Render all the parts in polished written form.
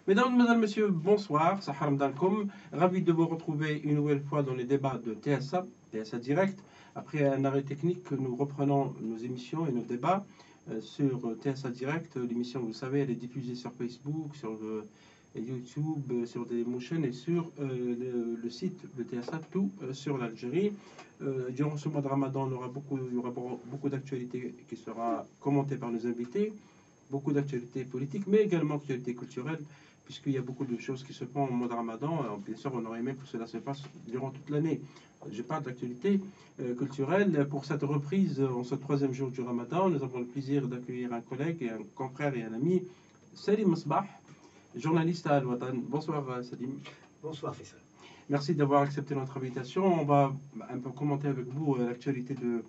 Mesdames, Messieurs, bonsoir, Sahar Mdalkom. Ravi de vous retrouver une nouvelle fois dans les débats de TSA Direct. Après un arrêt technique, nous reprenons nos émissions et nos débats sur TSA Direct. L'émission, vous savez, elle est diffusée sur Facebook, sur YouTube, sur Dailymotion et sur le site de TSA, tout sur l'Algérie. Durant ce mois de Ramadan, il y aura beaucoup d'actualités qui sera commentées par nos invités, beaucoup d'actualités politiques, mais également d'actualités culturelles, puisqu'il y a beaucoup de choses qui se font au mois de Ramadan. Bien sûr, on aurait aimé que cela se passe durant toute l'année. Je parle d'actualité culturelle. Pour cette reprise, en ce troisième jour du Ramadan, nous avons le plaisir d'accueillir un collègue, et un confrère et un ami, Salim Msbah, journaliste à Al-Watan. Bonsoir Salim. Bonsoir Faisal. Merci d'avoir accepté notre invitation. On va un peu commenter avec vous l'actualité de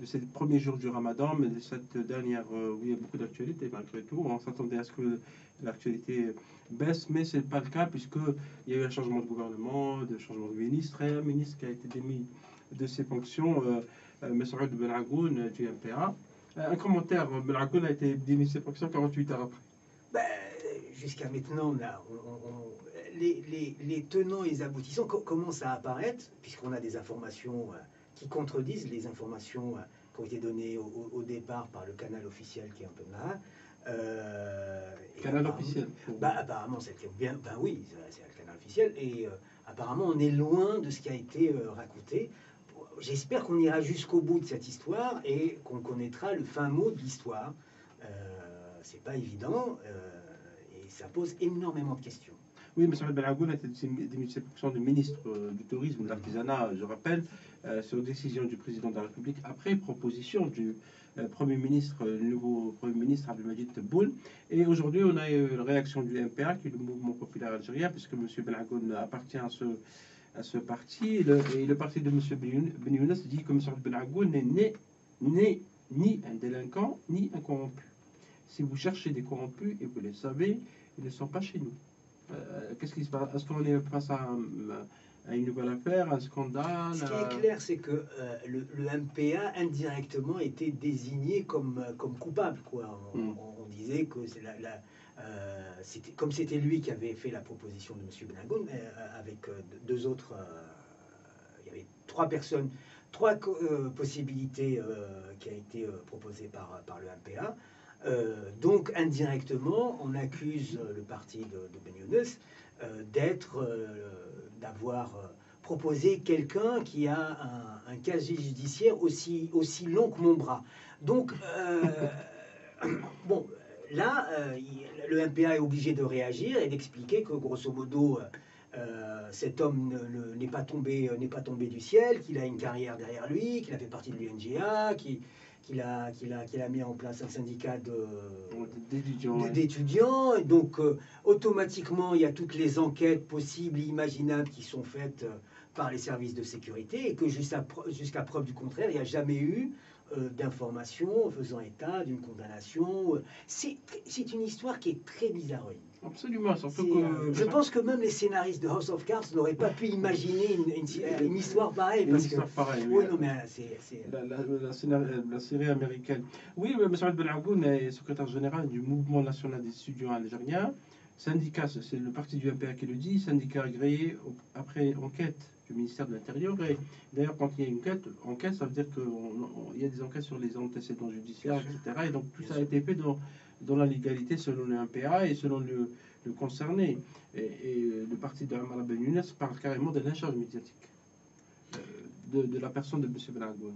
ces premiers jours du Ramadan, mais de cette dernière, où il y a beaucoup d'actualités malgré tout. On s'attendait à ce que l'actualité baisse, mais ce n'est pas le cas, puisqu'il y a eu un changement de gouvernement, un changement de ministre, et un ministre qui a été démis de ses fonctions, Mesroud Benaghoun du MPA. Un commentaire, Benaghoun a été démis de ses fonctions 48 heures après. Jusqu'à maintenant, les tenants et les aboutissants commencent à apparaître, puisqu'on a des informations qui contredisent les informations qui ont été données au départ par le canal officiel qui est un peu mal. Canal officiel. Apparemment, c'était bien. Ben oui, c'est le canal officiel. Et apparemment, on est loin de ce qui a été raconté. J'espère qu'on ira jusqu'au bout de cette histoire et qu'on connaîtra le fin mot de l'histoire. C'est pas évident et ça pose énormément de questions. Oui, M. Benaghoun a été démis de ses fonctions de ministre du Tourisme, de l'Artisanat, je rappelle, sur décision du président de la République, après proposition du Premier ministre, le nouveau Premier ministre Abdelmadjid Tebboune. Et aujourd'hui, on a eu une réaction du MPA, qui est le mouvement populaire algérien, puisque M. Benaghoun appartient à ce parti. Et le parti de M. Benyounès dit que M. Benaghoun n'est ni un délinquant, ni un corrompu. Si vous cherchez des corrompus, et vous le savez, ils ne sont pas chez nous. Qu'est-ce qui se passe? Est-ce qu'on est face à une nouvelle affaire, un scandale? Ce qui est clair, c'est que le MPA indirectement était désigné comme coupable, quoi. On disait que c'était comme c'était lui qui avait fait la proposition de M. Benaghoun, avec deux autres. Il y avait trois personnes, trois possibilités qui a été proposées par le MPA. Donc indirectement, on accuse le parti de Benyounès d'avoir proposé quelqu'un qui a un casier judiciaire aussi long que mon bras. Donc, bon, là, le MPA est obligé de réagir et d'expliquer que, grosso modo, cet homme n'est pas tombé du ciel, qu'il a une carrière derrière lui, qu'il a fait partie de l'UNGA, qu'il a mis en place un syndicat d'étudiants. Donc, automatiquement, il y a toutes les enquêtes possibles et imaginables qui sont faites par les services de sécurité et que jusqu'à preuve du contraire, il n'y a jamais eu d'informations faisant état d'une condamnation. C'est une histoire qui est très bizarroïde. Absolument, surtout que... je pense que même les scénaristes de House of Cards n'auraient pas pu imaginer une histoire pareille. Une histoire pareille, oui. Non, mais la série américaine. Oui, M. Benaghoun est secrétaire général du Mouvement national des étudiants algériens. Syndicat, c'est le parti du MPA qui le dit, syndicat agréé après enquête du ministère de l'Intérieur. Et d'ailleurs, quand il y a une enquête, ça veut dire qu'il y a des enquêtes sur les antécédents judiciaires, etc. Et donc tout ça a été fait dans la légalité selon le MPA et selon le concerné. Et le parti de Amara Benyounès parle carrément de lynchage médiatique de la personne de M. Benaghoun.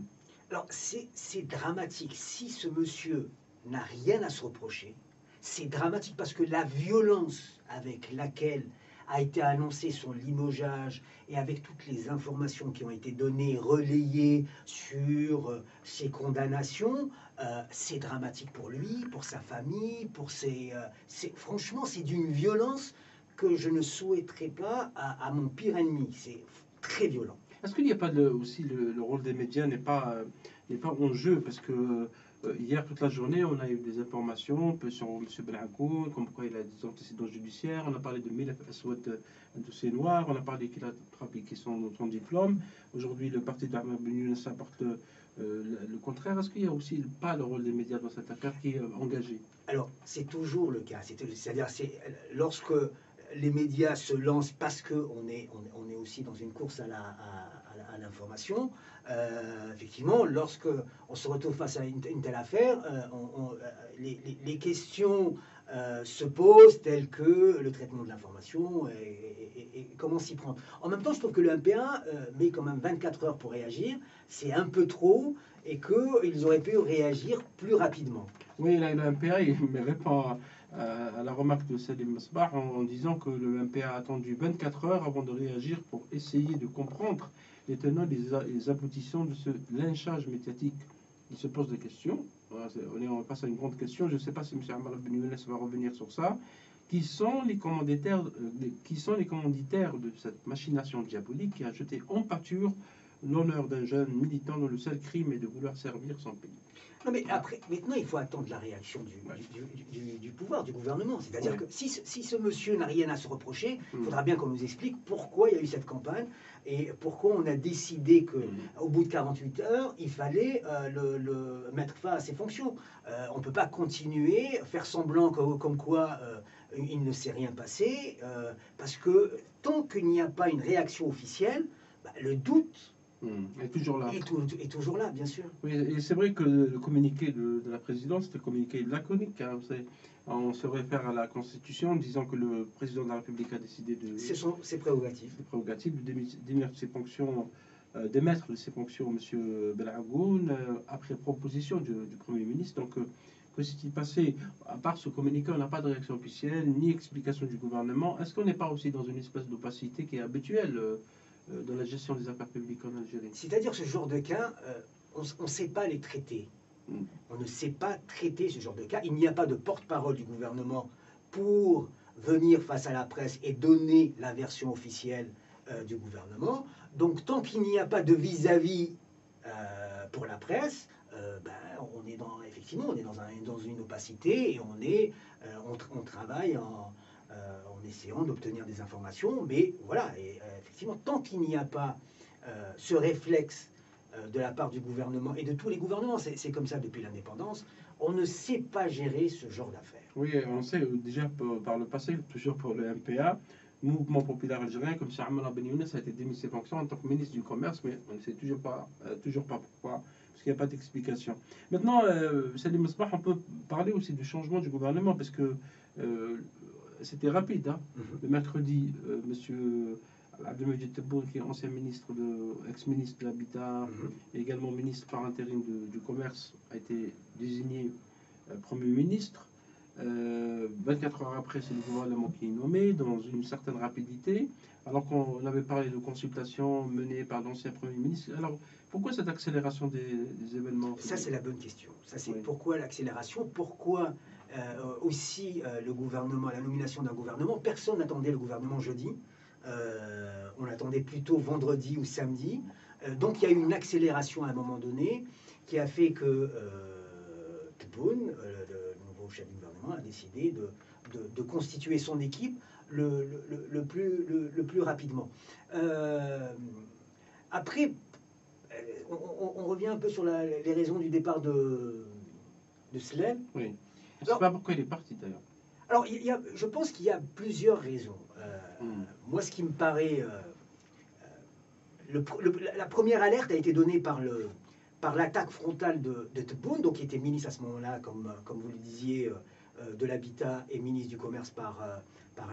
Alors, c'est dramatique. Si ce monsieur n'a rien à se reprocher, c'est dramatique parce que la violence avec laquelle a été annoncé son limogeage et avec toutes les informations qui ont été données, relayées sur ses condamnations, c'est dramatique pour lui, pour sa famille, franchement, c'est d'une violence que je ne souhaiterais pas à mon pire ennemi. C'est très violent. Est-ce qu'il n'y a pas aussi le rôle des médias n'est pas en jeu? Parce que hier, toute la journée, on a eu des informations sur M. Benaghoun, comme quoi il a des antécédents judiciaires. On a parlé de Milef Aswad, un dossier noir. On a parlé qu'il a trafiqué son diplôme. Aujourd'hui, le parti d'Amara Benyounès apporte le contraire. Est-ce qu'il n'y a aussi pas le rôle des médias dans cette affaire qui est engagée? Alors, c'est toujours le cas. C'est-à-dire, lorsque les médias se lancent parce qu'on est aussi dans une course à l'information, effectivement, lorsque on se retrouve face à une telle affaire, les questions se posent telles que le traitement de l'information et comment s'y prendre. En même temps, je trouve que le MPA met quand même 24 heures pour réagir. C'est un peu trop et qu'ils auraient pu réagir plus rapidement. Oui, là, le MPA, il me répond à la remarque de Salim Masbah en disant que le MPA a attendu 24 heures avant de réagir pour essayer de comprendre les tenants et les aboutissants de ce lynchage médiatique. Il se pose des questions. On passe à une grande question. Je ne sais pas si M. Ammar Ben Younes va revenir sur ça. Qui sont les commanditaires de cette machination diabolique qui a jeté en pâture l'honneur d'un jeune militant dont le seul crime est de vouloir servir son pays? Non, mais après, maintenant, il faut attendre la réaction du pouvoir, du gouvernement. C'est-à-dire que si ce monsieur n'a rien à se reprocher, il faudra bien qu'on nous explique pourquoi il y a eu cette campagne et pourquoi on a décidé qu'au bout de 48 heures, il fallait le mettre fin à ses fonctions. On ne peut pas continuer, faire semblant comme quoi il ne s'est rien passé, parce que tant qu'il n'y a pas une réaction officielle, le doute est toujours là. Est toujours là, bien sûr. Oui, et c'est vrai que le communiqué de la présidence, c'était un communiqué laconique. Hein, on se réfère à la Constitution en disant que le président de la République a décidé de... C'est prérogatif. C'est prérogatif de démettre de ses fonctions M. Belhagoun après proposition du Premier ministre. Donc, que s'est-il passé? À part ce communiqué, on n'a pas de réaction officielle, ni explication du gouvernement. Est-ce qu'on n'est pas aussi dans une espèce d'opacité qui est habituelle dans la gestion des affaires publiques en Algérie? C'est-à-dire ce genre de cas, on ne sait pas les traiter. On ne sait pas traiter ce genre de cas. Il n'y a pas de porte-parole du gouvernement pour venir face à la presse et donner la version officielle du gouvernement. Donc tant qu'il n'y a pas de vis-à-vis pour la presse, effectivement, on est dans une opacité et on travaille en essayant d'obtenir des informations, mais voilà, effectivement, tant qu'il n'y a pas ce réflexe de la part du gouvernement et de tous les gouvernements, c'est comme ça depuis l'indépendance, on ne sait pas gérer ce genre d'affaires. Oui, on sait déjà par le passé, toujours pour le MPA, Mouvement populaire algérien, comme Cheikh Ammar Ben Younes a été démis de ses fonctions en tant que ministre du Commerce, mais on ne sait toujours pas pourquoi, parce qu'il n'y a pas d'explication. Maintenant, Salim Masbah, on peut parler aussi du changement du gouvernement, parce que c'était rapide. Hein. Le mercredi, M. Abdelmejid Tebboune, qui est ancien ex-ministre de l'Habitat, et également ministre par intérim du Commerce, a été désigné Premier ministre. 24 heures après, c'est le gouvernement qui est nommé dans une certaine rapidité, alors qu'on avait parlé de consultations menées par l'ancien Premier ministre. Alors, pourquoi cette accélération des événements? Ça, c'est la bonne question. Ça, c'est pourquoi l'accélération? Pourquoi aussi le gouvernement, la nomination d'un gouvernement? Personne n'attendait le gouvernement jeudi. On l'attendait plutôt vendredi ou samedi. Donc, il y a eu une accélération à un moment donné qui a fait que Tebboune, le nouveau chef du gouvernement, a décidé de constituer son équipe le plus rapidement. Après, on revient un peu sur les raisons du départ de Slem. Oui. Je ne sais pas pourquoi il est parti d'ailleurs. Alors, je pense qu'il y a plusieurs raisons. Moi, ce qui me paraît... la première alerte a été donnée par l'attaque frontale de Tebboune, donc qui était ministre à ce moment-là, comme vous le disiez, de l'Habitat et ministre du Commerce par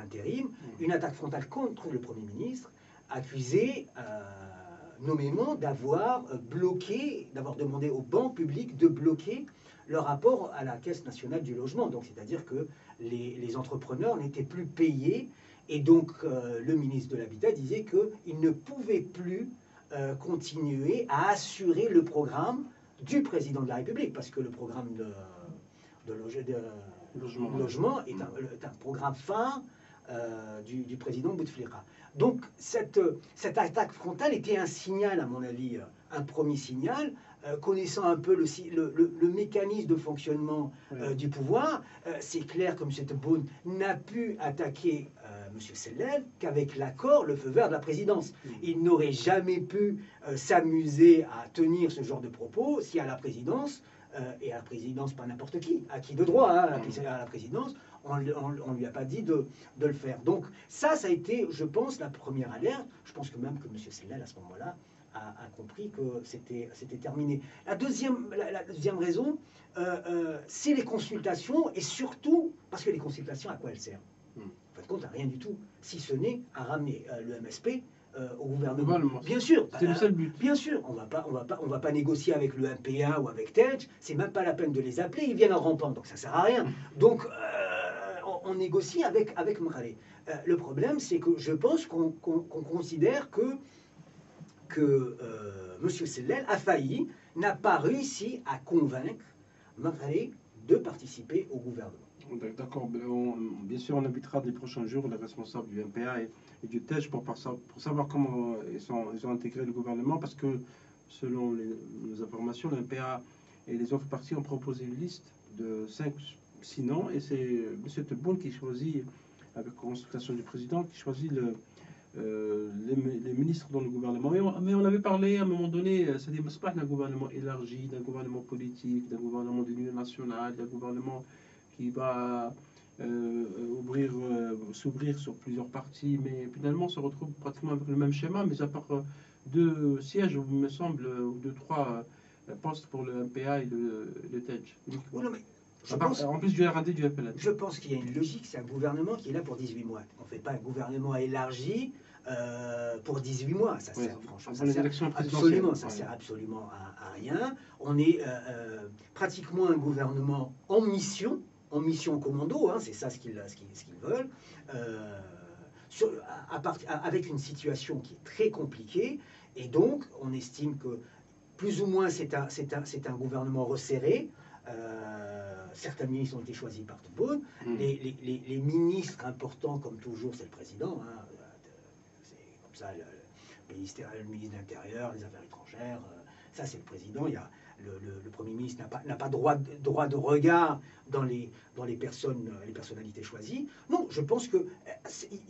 intérim. Une attaque frontale contre le Premier ministre, accusé nommément d'avoir demandé aux banques publiques de bloquer le rapport à la Caisse nationale du logement. Donc, c'est-à-dire que les entrepreneurs n'étaient plus payés. Et donc, le ministre de l'Habitat disait qu'il ne pouvait plus continuer à assurer le programme du président de la République, parce que le programme de logement est un programme phare du président Bouteflika. Donc, cette attaque frontale était un signal, à mon avis, un premier signal, connaissant un peu le mécanisme de fonctionnement du pouvoir. C'est clair que M. Tebboune n'a pu attaquer M. Sellel qu'avec l'accord, le feu vert de la présidence. Il n'aurait jamais pu s'amuser à tenir ce genre de propos si à la présidence, et à la présidence, pas n'importe qui, à qui de droit, hein, à la présidence, on ne lui a pas dit de le faire. Donc ça a été, je pense, la première alerte. Je pense que même que M. Sellel, à ce moment-là, a compris que c'était terminé. La deuxième raison, c'est les consultations, et surtout, parce que les consultations, à quoi elles servent? En fin de compte, à rien du tout, si ce n'est à ramener le MSP au gouvernement. Bien sûr, c'est le seul but. Bien sûr, on va pas négocier avec le MPA ou avec TEDge, c'est même pas la peine de les appeler, ils viennent en rampant, donc ça sert à rien. Donc on négocie avec Mkhalé. Le problème, c'est que je pense qu'on considère que M. Sellel a failli, n'a pas réussi à convaincre Mkhalé de participer au gouvernement. D'accord, bien sûr, on invitera les prochains jours les responsables du MPA et du TEJ pour savoir comment ils ont intégré le gouvernement, parce que selon nos informations, le MPA et les autres partis ont proposé une liste de 5-6 noms, et c'est M. Tebboune qui choisit, avec consultation du président, qui choisit les ministres dans le gouvernement. Mais on avait parlé à un moment donné, c'est-à-dire pas d'un gouvernement élargi, d'un gouvernement politique, d'un gouvernement d'union nationale, d'un gouvernement qui va s'ouvrir sur plusieurs partis, mais finalement on se retrouve pratiquement avec le même schéma, mais à part 2 sièges, il me semble, ou 2-3 postes pour le MPA et le TEJ. Oui, non, mais en plus du RAD du FLN. Je pense qu'il y a une logique, c'est un gouvernement qui est là pour 18 mois. On ne fait pas un gouvernement élargi pour 18 mois. Ça sert, franchement, ça sert absolument à rien. On est pratiquement un gouvernement en mission commando, hein, c'est ça ce qu'ils veulent, avec une situation qui est très compliquée, et donc on estime que plus ou moins c'est un gouvernement resserré. Certains ministres ont été choisis par Tebboune. Les ministres importants, comme toujours, c'est le président. Hein, c'est comme ça, le ministre de l'Intérieur, les Affaires étrangères, ça c'est le président. Il y a le Premier ministre n'a pas droit de regard dans les personnalités choisies. Non, je pense qu'il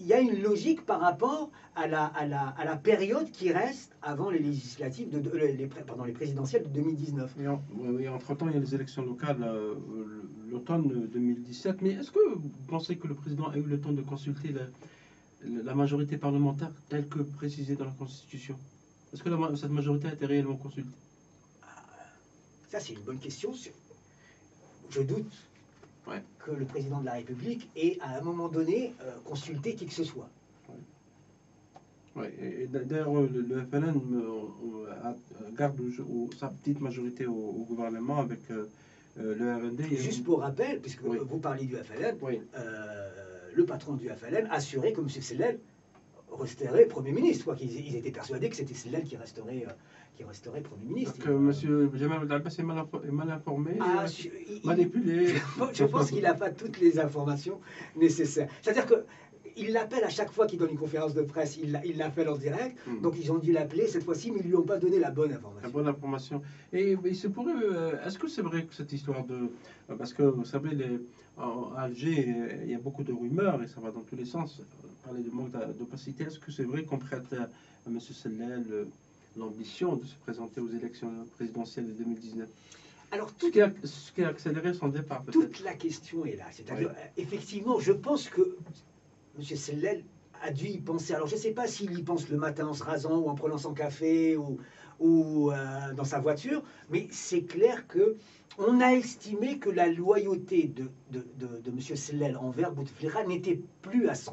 y a une logique par rapport à la période qui reste avant les législatives, les présidentielles de 2019. Oui, entre-temps, il y a les élections locales l'automne 2017. Mais est-ce que vous pensez que le président a eu le temps de consulter la majorité parlementaire telle que précisée dans la Constitution? Est-ce que cette majorité a été réellement consultée? Ça, c'est une bonne question. Je doute que le président de la République ait, à un moment donné, consulté qui que ce soit. D'ailleurs, le FLN garde sa petite majorité au gouvernement avec le RND. Juste pour rappel, puisque vous parlez du FLN, le patron du FLN assurait que M. Sellel resterait Premier ministre. Ils étaient persuadés que c'était Sellel qui resterait Premier ministre. Donc M. Jamal Abdel est mal informé, manipulé. Je pense qu'il n'a pas toutes les informations nécessaires. C'est-à-dire qu'il l'appelle à chaque fois qu'il donne une conférence de presse, il l'appelle en direct. Donc ils ont dû l'appeler cette fois-ci, mais ils ne lui ont pas donné la bonne information. La bonne information. Et il se pourrait... Est-ce que c'est vrai que cette histoire de... Parce que vous savez, à Alger, il y a beaucoup de rumeurs, et ça va dans tous les sens. Parler de manque d'opacité. Est-ce que c'est vrai qu'on prête à M. Sellel l'ambition de se présenter aux élections présidentielles de 2019? Alors, ce qui a accéléré son départ, peut-être. Toute la question est là. C'est-à-dire, effectivement, je pense que M. Sellel a dû y penser. Alors, je ne sais pas s'il y pense le matin en se rasant ou en prenant son café ou dans sa voiture, mais c'est clair que on a estimé que la loyauté de M. Sellel envers Bouteflika n'était plus à 100%.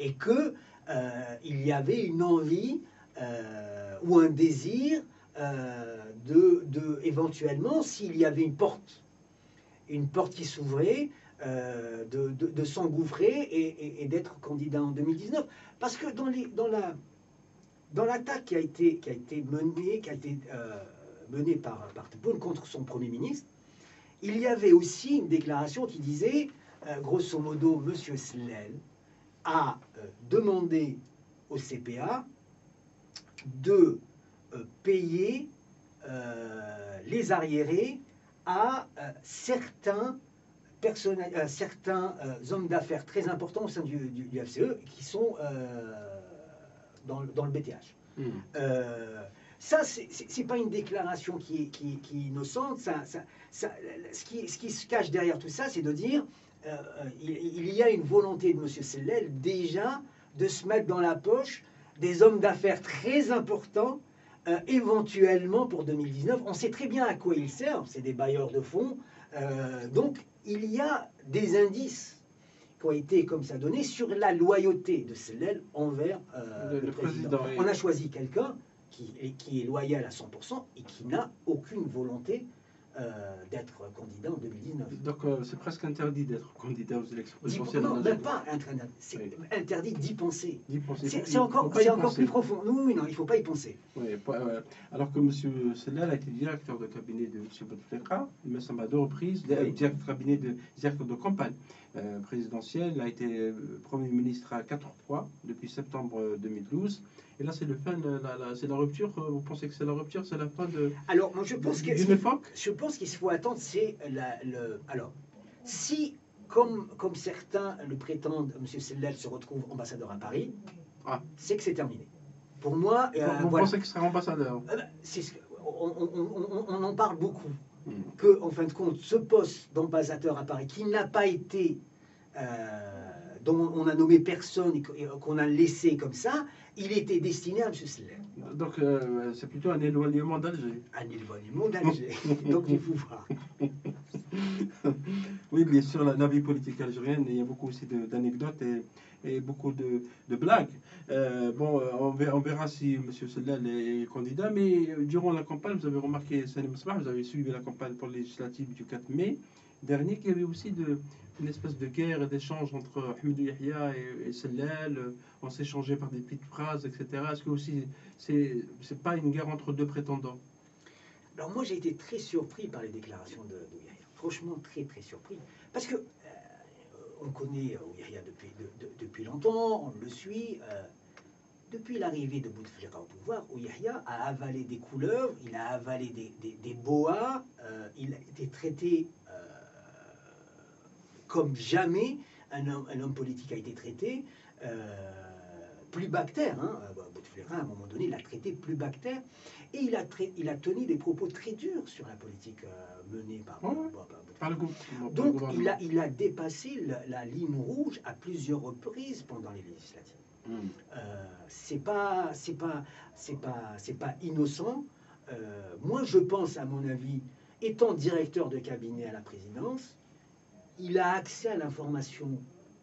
Et qu'il y avait une envie ou un désir éventuellement, s'il y avait une porte qui s'ouvrait, de s'engouffrer et d'être candidat en 2019. Parce que dans l'attaque qui a été menée par Tebboune contre son Premier ministre, il y avait aussi une déclaration qui disait, grosso modo, M. Sellel a demandé au CPA de payer les arriérés à certains hommes d'affaires très importants au sein du FCE qui sont dans le BTH. Ça, c'est pas une déclaration qui est innocente. Ce qui se cache derrière tout ça, c'est de dire il y a une volonté de M. Sellel déjà de se mettre dans la poche des hommes d'affaires très importants, éventuellement pour 2019. On sait très bien à quoi ils servent, c'est des bailleurs de fonds. Donc, il y a des indices qui ont été comme ça donnés sur la loyauté de Sellel envers le président. On a choisi quelqu'un qui est loyal à 100% et qui n'a aucune volonté d'être candidat en 2019. Donc c'est presque interdit d'être candidat aux élections présidentielles. Non, même pas interdit. C'est interdit d'y penser. C'est encore plus profond. Non, il ne faut pas y penser. Oui, alors que M. Sellel a été directeur de cabinet de M. Bouteflika, il me semble à 2 reprises, directeur de cabinet directeur de campagne présidentielle, il a été Premier ministre à 4 fois depuis septembre 2012. Et là, c'est la rupture. Vous pensez que c'est la rupture, c'est la fin de. Alors, moi, je pense d'une époque. Je pense qu'il faut attendre. C'est alors, si comme certains le prétendent, M. Sellel se retrouve ambassadeur à Paris, c'est que c'est terminé. Pour moi, vous pensez qu'il sera ambassadeur? On en parle beaucoup. Que, en fin de compte, ce poste d'ambassadeur à Paris, qui n'a pas été, dont on a nommé personne et qu'on a laissé comme ça, il était destiné à M. Sellel. Donc, c'est plutôt un éloignement d'Alger. Un éloignement d'Alger, donc du pouvoir. Oui, bien sûr, la vie politique algérienne, il y a beaucoup aussi d'anecdotes et beaucoup de blagues. On verra si M. Sellel est candidat, mais durant la campagne, vous avez remarqué, Salim Smah, vous avez suivi la campagne pour les législatives du 4 mai dernier, qu'il y avait aussi une espèce de guerre et d'échange entre Hamidou Yahya et Sellel. On s'échangeait par des petites phrases, etc. Est-ce que aussi, c'est pas une guerre entre 2 prétendants? Alors moi, j'ai été très surpris par les déclarations de Yahya. Franchement, très très surpris. Parce que on connaît Yahya depuis longtemps, on le suit. Depuis l'arrivée de Bouteflika au pouvoir, Yahya a avalé des couleuvres, il a avalé des boas, il a été traité comme jamais un homme politique a été traité, plus bactère. Bouteflika, à un moment donné, il a traité plus bactère, et il a tenu des propos très durs sur la politique menée par Bouteflika. Donc, il a dépassé la ligne rouge à plusieurs reprises pendant les législatives. C'est pas innocent. Moi, je pense, à mon avis, étant directeur de cabinet à la présidence, il a accès à l'information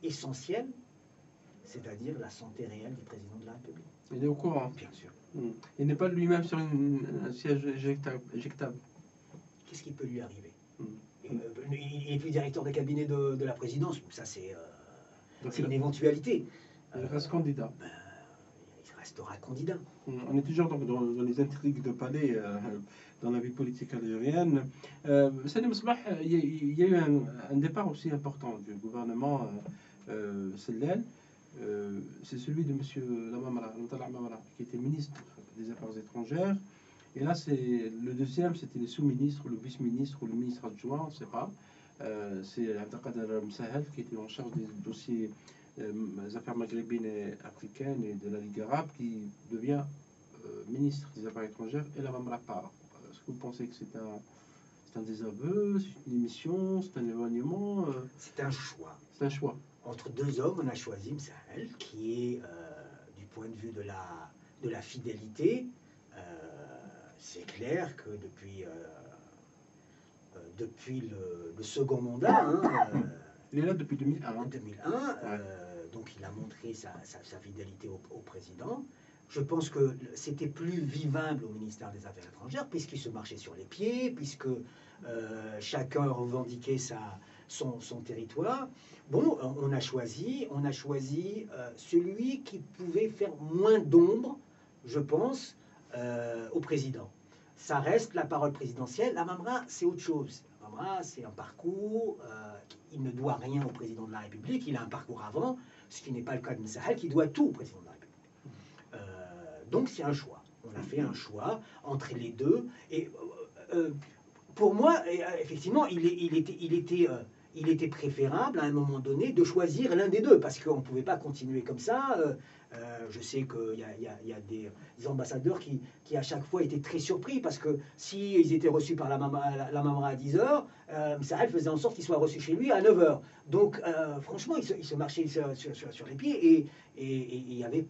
essentielle, c'est-à-dire la santé réelle du président de la République. Il est au courant. Bien sûr. Il n'est pas lui-même sur un siège éjectable. Qu'est-ce qui peut lui arriver? Il n'est plus directeur de cabinet de la présidence, ça c'est une éventualité. Il reste candidat. Il restera candidat. On est toujours donc dans les intrigues de palais dans la vie politique algérienne. Salim Smah, il y a eu un départ aussi important du gouvernement Sellel. C'est celui de M. Lamamra, qui était ministre des Affaires étrangères. Et là, c'est le deuxième, c'était le sous-ministre, le vice-ministre ou le ministre adjoint, on ne sait pas. C'est Abdelkader Msahel qui était en charge des dossiers des affaires maghrébines et africaines et de la Ligue arabe, qui devient ministre des Affaires étrangères, et la Lamamra part. Est-ce que vous pensez que c'est un désaveu, c'est une émission, c'est un éloignement C'est un choix. C'est un choix. Entre 2 hommes, on a choisi Msahel, qui est, du point de vue de la fidélité, c'est clair que depuis le second mandat, il est là depuis 2001. Donc il a montré sa fidélité au président. Je pense que c'était plus vivable au ministère des Affaires étrangères, puisqu'il se marchait sur les pieds, puisque chacun revendiquait son territoire. Bon, on a choisi celui qui pouvait faire moins d'ombre, je pense, au président. Ça reste la parole présidentielle. La Lamamra, c'est autre chose. La Lamamra, c'est un parcours. Il ne doit rien au président de la République. Il a un parcours avant, ce qui n'est pas le cas de Msahel, qui doit tout au président de la République. Donc c'est un choix. On a fait un choix entre les deux. Et pour moi, effectivement, il il était préférable à un moment donné de choisir l'un des deux, parce qu'on ne pouvait pas continuer comme ça. Je sais qu'il y a des ambassadeurs qui à chaque fois étaient très surpris, parce que s'ils étaient reçus par la Mamra à 10h, Sahel faisait en sorte qu'ils soient reçus chez lui à 9h. Donc franchement, ils se marchaient sur les pieds, et il y avait...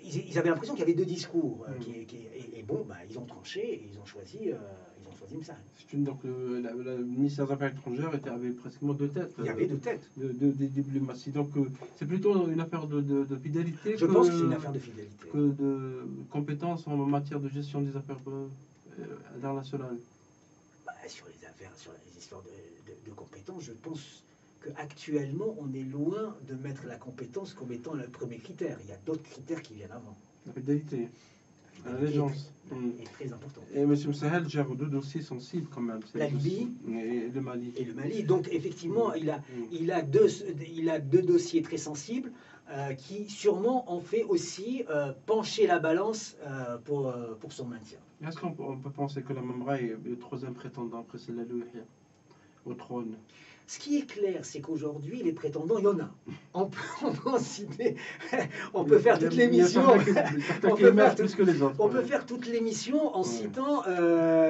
Ils avaient l'impression qu'il y avait deux discours. Et bon, bah, ils ont tranché et ils ont choisi Msahel. Donc le ministère des Affaires étrangères avait pratiquement deux têtes. Il y avait deux têtes. Des diplomaties. Donc c'est plutôt une affaire de fidélité. Je pense que c'est une affaire de fidélité. Que de compétences en matière de gestion des affaires internationales. Bah, sur les histoires de compétences, je pense qu'actuellement, on est loin de mettre la compétence comme étant le premier critère. Il y a d'autres critères qui viennent avant. La fidélité. L'allégeance est très importante. Et M. Msahel gère deux dossiers sensibles quand même. La Libye et le Mali. Et le Mali. Donc effectivement, il a deux dossiers très sensibles qui sûrement ont fait aussi pencher la balance pour son maintien. Est-ce qu'on peut penser que la Mamra est le troisième prétendant après Selalou Yahya au trône? Ce qui est clair, c'est qu'aujourd'hui, les prétendants, il y en a. On peut en citer. On peut faire toutes les missions. On peut faire toutes les missions en citant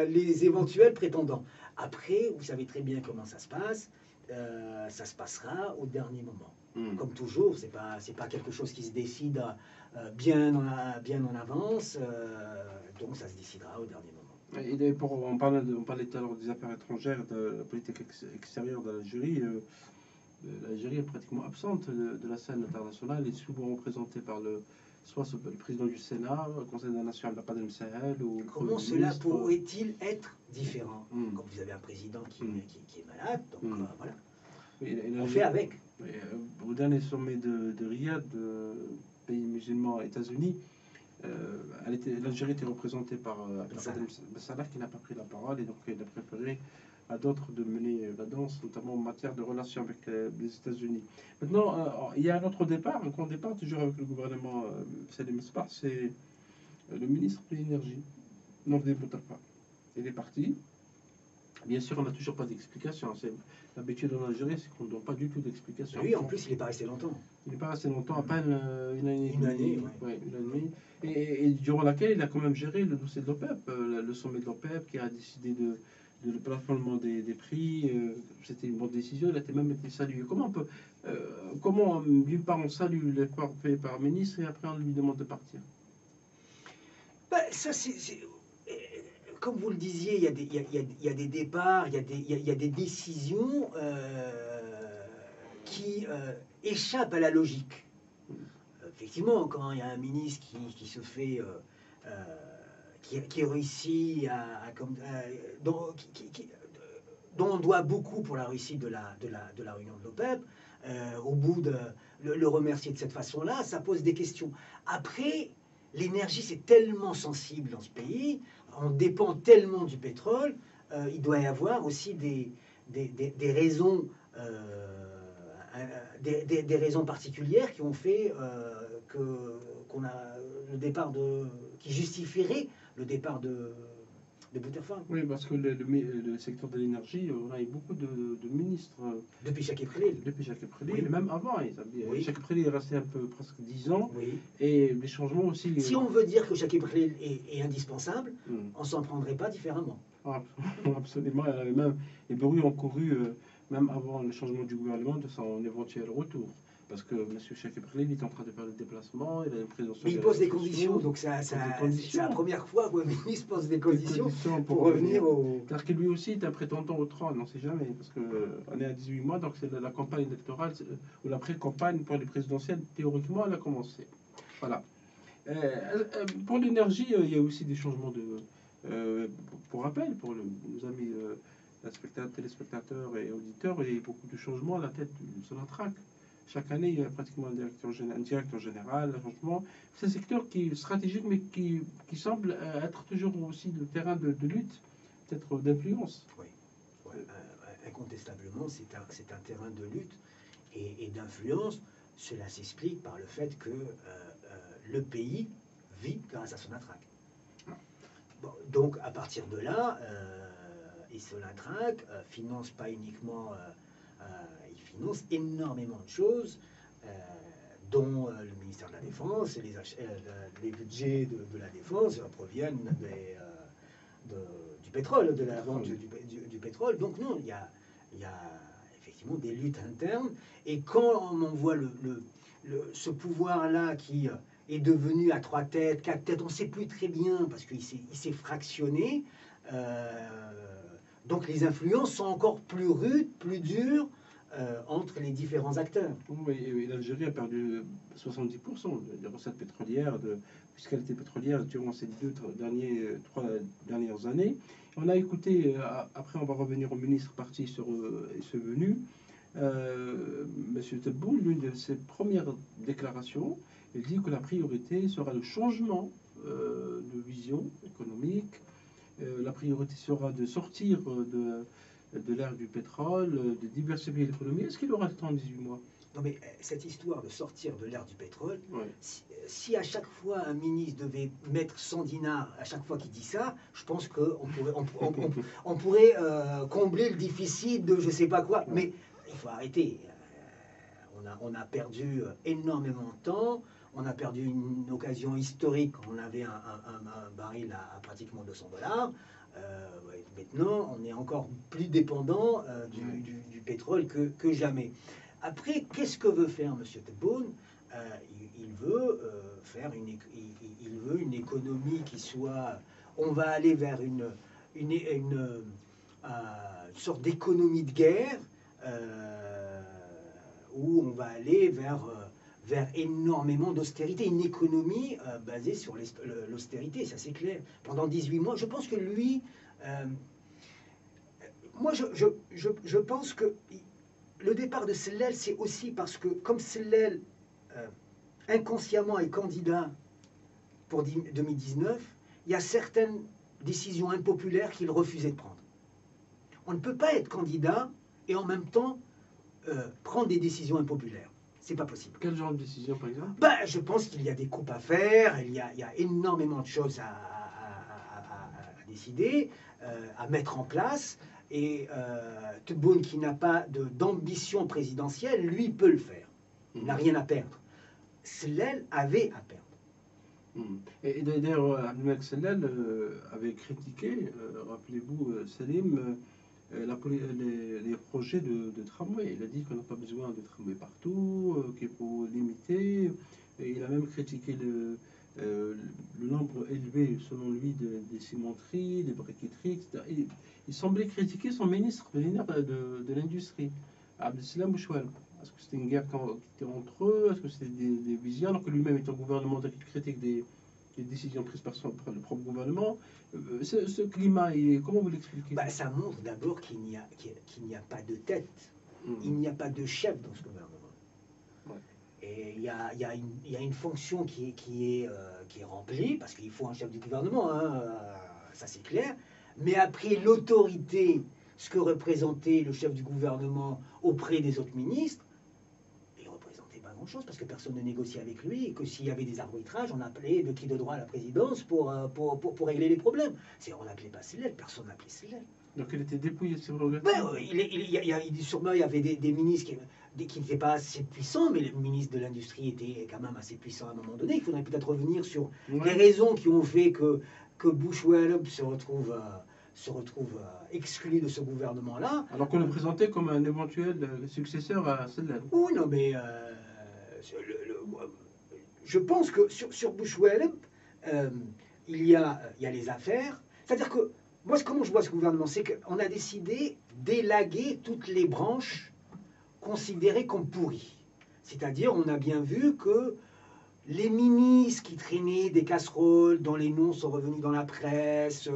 les éventuels prétendants. Après, vous savez très bien comment ça se passe. Ça se passera au dernier moment. Comme toujours, c'est pas quelque chose qui se décide bien en avance. Donc ça se décidera au dernier moment. On parlait tout à l'heure des affaires étrangères, de la politique extérieure de l'Algérie. L'Algérie est pratiquement absente de la scène internationale. Elle est souvent représentée par soit le président du Sénat, le Conseil national de la Padem Sahel. Comment cela pourrait-il être différent? Comme vous avez un président qui est malade, donc voilà. On fait avec. Au dernier sommet de Riyad, pays musulman, États-Unis, l'Algérie était représentée par Ben Salah qui n'a pas pris la parole, et donc il a préféré à d'autres de mener la danse, notamment en matière de relations avec les États-Unis. Maintenant, il y a un autre départ, un grand départ, toujours avec le gouvernement Salim Spar, c'est le ministre de l'Énergie, Nordin Boutaffa. Il est parti. Bien sûr, on n'a toujours pas d'explication. L'habitude en Algérie, c'est qu'on ne donne pas du tout d'explication. Oui, en plus, il n'est pas resté longtemps. Il n'est pas resté longtemps, à peine une année. Une année, ouais, une année. Et durant laquelle il a quand même géré le dossier de l'OPEP, le sommet de l'OPEP, qui a décidé de le plafonnement des prix. C'était une bonne décision, il a même été salué. Comment d'une part, on salue l'effort fait par le ministre et après on lui demande de partir? Ça, comme vous le disiez, il y a des départs, il y a des décisions qui échappent à la logique. Effectivement, quand il y a un ministre qui se fait, qui réussit dont on doit beaucoup pour la réussite de la réunion de l'OPEP, au bout de le remercier de cette façon-là, ça pose des questions. Après, l'énergie, c'est tellement sensible dans ce pays, on dépend tellement du pétrole, il doit y avoir aussi des raisons, des raisons particulières qui ont fait qu'on a le départ qui justifierait le départ de Bouteflika. Oui, parce que le secteur de l'énergie, on a eu beaucoup de ministres. Depuis Chakib Khalil. Depuis Chakib Khalil, Oui. même avant. Oui. Chakib Khalil est resté un peu presque 10 ans. Oui. Et les changements aussi. Si on veut dire que Chakib Khalil est indispensable, on s'en prendrait pas différemment. Absolument. Les bruits ont couru, même avant le changement du gouvernement, de son éventuel retour. Parce que M. Chakib Khalil est en train de faire le déplacement, il a une présence. Mais il pose des conditions, donc c'est la première fois où un ministre pose des conditions pour revenir au. Car que lui aussi est un prétendant au trône, on ne sait jamais, parce qu'on est à 18 mois, donc c'est la campagne électorale, ou la pré-campagne pour les présidentielles, théoriquement, elle a commencé. Voilà. Pour l'énergie, il y a aussi des changements pour rappel, pour nos amis téléspectateurs et auditeurs, il y a beaucoup de changements à la tête de Sonatrach. Chaque année, il y a pratiquement un directeur général, un changement. C'est un secteur qui est stratégique, mais qui semble être toujours aussi le terrain de lutte, peut-être d'influence. Oui, incontestablement, c'est un terrain de lutte et d'influence. Cela s'explique par le fait que le pays vit grâce à Sonatrach. Bon, donc, à partir de là, et Sonatrach finance pas uniquement, il finance énormément de choses, dont le ministère de la Défense et les budgets de la Défense proviennent du pétrole, de la vente du pétrole. Donc non, il y a effectivement des luttes internes. Et quand on voit ce pouvoir-là qui est devenu à 3 têtes, 4 têtes, on ne sait plus très bien, parce qu'il s'est fractionné, donc les influences sont encore plus rudes, plus dures, entre les différents acteurs. Oui, l'Algérie a perdu 70% des recettes pétrolières, de fiscalité pétrolière durant ces 3 dernières années. On a écouté, après on va revenir au ministre parti et ce venu, M. Tebboune, l'une de ses premières déclarations, il dit que la priorité sera le changement de vision économique. La priorité sera de sortir de l'ère du pétrole, de diversifier l'économie. Est-ce qu'il aura le temps en 18 mois? Non, mais cette histoire de sortir de l'ère du pétrole, ouais. si à chaque fois un ministre devait mettre 100 dinars à chaque fois qu'il dit ça, je pense qu'on pourrait combler le déficit de je sais pas quoi. Mais il faut arrêter. On a perdu énormément de temps. On a perdu une occasion historique. On avait un baril à pratiquement $200. Maintenant, on est encore plus dépendant du pétrole que jamais. Après, qu'est-ce que veut faire M. Tebboune? Il veut faire une économie qui soit... On va aller vers une sorte d'économie de guerre où on va aller vers énormément d'austérité, une économie basée sur l'austérité, ça c'est clair. Pendant 18 mois, je pense que lui... moi, je pense que le départ de Sellel, c'est aussi parce que, comme Sellel, inconsciemment, est candidat pour 2019, il y a certaines décisions impopulaires qu'il refusait de prendre. On ne peut pas être candidat et en même temps prendre des décisions impopulaires. C'est pas possible. Quel genre de décision, par exemple? Je pense qu'il y a des coupes à faire, il y a énormément de choses à décider, à mettre en place. Et Tebboune, qui n'a pas d'ambition présidentielle, lui peut le faire. Il n'a rien à perdre. Sellel avait à perdre. Et d'ailleurs, Abdelmalek Sellel avait critiqué, rappelez-vous, Salim, les projets de tramway. Il a dit qu'on n'a pas besoin de tramway partout, qu'il faut limiter. Et il a même critiqué le nombre élevé, selon lui, des cimenteries, des briqueteries, etc. Il semblait critiquer son ministre de l'Industrie, Abdeslam Bouchouel. Est-ce que c'était une guerre qui était entre eux? Est-ce que c'était des visions? Alors que lui-même est un gouvernement qui critique des décisions prises par le propre gouvernement. Ce climat, comment vous l'expliquez? Ça montre d'abord qu'il n'y a pas de tête, il n'y a pas de chef dans ce gouvernement. Et il y a une fonction qui est remplie, parce qu'il faut un chef du gouvernement, ça c'est clair. Mais après l'autorité, ce que représentait le chef du gouvernement auprès des autres ministres, il ne représentait pas grand-chose, parce que personne ne négociait avec lui, et que s'il y avait des arbitrages, on appelait de qui de droit à la présidence pour régler les problèmes. On n'appelait pas Sellel, personne n'appelait Sellel. Donc il était dépouillé de ses prérogatives. Sûrement, il y avait des ministres qui n'étaient pas assez puissants, mais le ministre de l'Industrie était quand même assez puissant à un moment donné. Il faudrait peut-être revenir sur les raisons qui ont fait que Bouchouel se retrouve exclu de ce gouvernement-là. Alors qu'on le présentait comme un éventuel successeur à Sellel. Oui, non, mais je pense que sur Bouchouel, il y a les affaires. C'est-à-dire que, moi, comment je vois ce gouvernement, c'est qu'on a décidé d'élaguer toutes les branches considérées comme pourries. C'est-à-dire, on a bien vu que les ministres qui traînaient des casseroles, dont les noms sont revenus dans la presse,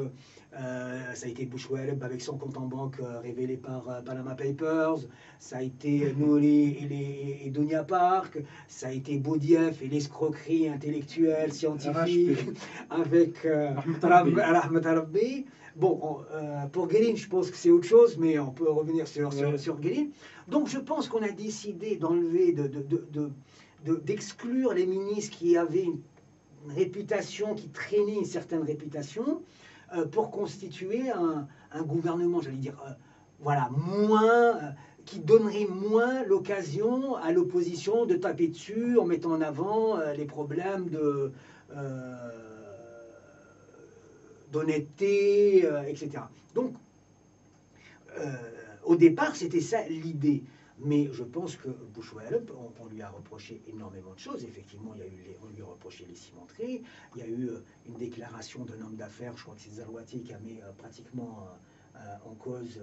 ça a été Bouchouel avec son compte en banque révélé par Panama Papers, ça a été Nouri et Dounia Park, ça a été Boudiaf et l'escroquerie intellectuelle, scientifique, avec Rahmat Arabbi. Bon, pour Guéline, je pense que c'est autre chose, mais on peut revenir sur Guéline. Donc je pense qu'on a décidé d'enlever, d'exclure les ministres qui avaient une réputation, qui traînaient une certaine réputation, pour constituer un gouvernement, j'allais dire, voilà, moins, qui donnerait moins l'occasion à l'opposition de taper dessus en mettant en avant les problèmes d'honnêteté, etc. Donc, au départ, c'était ça l'idée. Mais je pense que Bushwalop, on lui a reproché énormément de choses. Effectivement, on lui a reproché les cimenteries. Il y a eu une déclaration d'un homme d'affaires, je crois que c'est Zalouati, qui a mis pratiquement en cause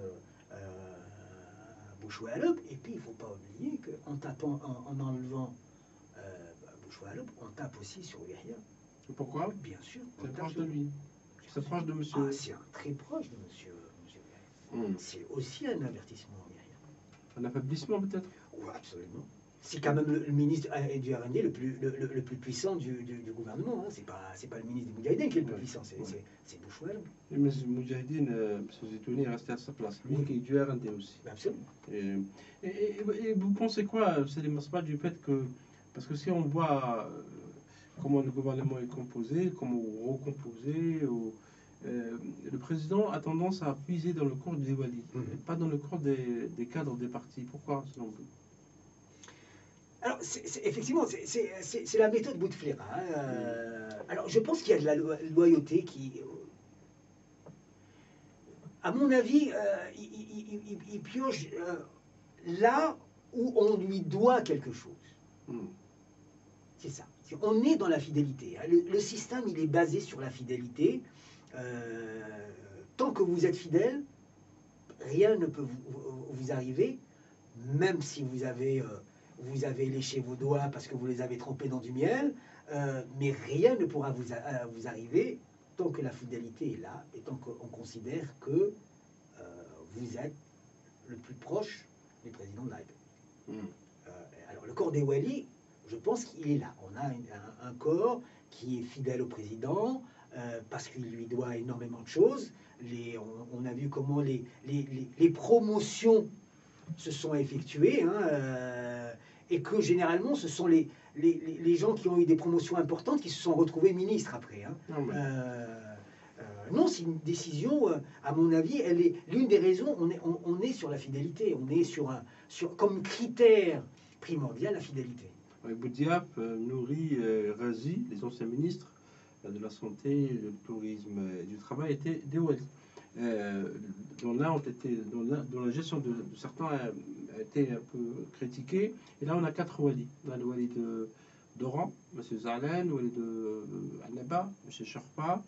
Bushwalop. Et puis, il ne faut pas oublier qu'en enlevant Bushwalop, on tape aussi sur Yahya. Pourquoi? Bien sûr. C'est proche de lui. C'est proche de monsieur. Ah, c'est très proche de monsieur Yahya. C'est aussi un avertissement. Un affaiblissement peut-être? Oui, absolument. C'est quand même le ministre du RND le plus puissant du gouvernement. Hein. C'est pas le ministre des Moudjahidines qui est le plus puissant, c'est Bushwalop. Mais Moudjahidine, M. Zetouni est resté à sa place. Lui qui est du RND aussi. Absolument. Et vous pensez quoi, Salim Asma, du fait que... Parce que si on voit comment le gouvernement est composé, comment recomposé... le président a tendance à puiser dans le corps des walis, pas dans le corps des cadres des partis. Pourquoi, selon vous? Alors, effectivement, c'est la méthode Bouteflika. Hein. Alors, je pense qu'il y a de la loyauté qui... À mon avis, il pioche là où on lui doit quelque chose. C'est ça. On est dans la fidélité. Hein. Le système, il est basé sur la fidélité. Tant que vous êtes fidèle, rien ne peut vous arriver, même si vous avez léché vos doigts parce que vous les avez trempés dans du miel, mais rien ne pourra vous arriver tant que la fidélité est là et tant qu'on considère que vous êtes le plus proche du président de la République. Alors le corps des Wali, je pense qu'il est là. On a un corps qui est fidèle au président, parce qu'il lui doit énormément de choses. On a vu comment les promotions se sont effectuées, hein, et que généralement, ce sont les gens qui ont eu des promotions importantes qui se sont retrouvés ministres après. Hein. Non, c'est une décision, à mon avis, elle est l'une des raisons, on est sur la fidélité, on est sur comme critère primordial la fidélité. Boudiaf, Nouri, Razi, les anciens ministres, de la santé, du tourisme et du travail étaient des walis. Dont la gestion de certains a été un peu critiquée. Et là, on a 4 walis. On a le wali d'Oran, M. Zalen, le wali de Annaba, M. Sharpa,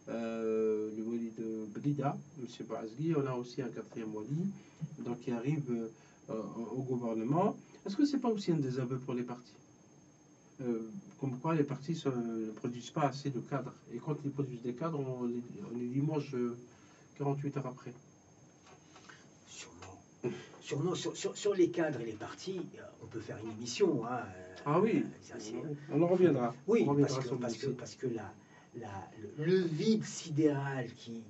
le wali de Blida, M. Baazgi. On a aussi un 4e wali donc, qui arrive au gouvernement. Est-ce que ce n'est pas aussi un désaveu pour les partis? Comme quoi les partis ne produisent pas assez de cadres. Et quand ils produisent des cadres, on les limoge 48 heures après. Sûrement. Sur les cadres et les partis, on peut faire une émission. Hein, ah oui, on en reviendra. Oui, parce que le vide sidéral qui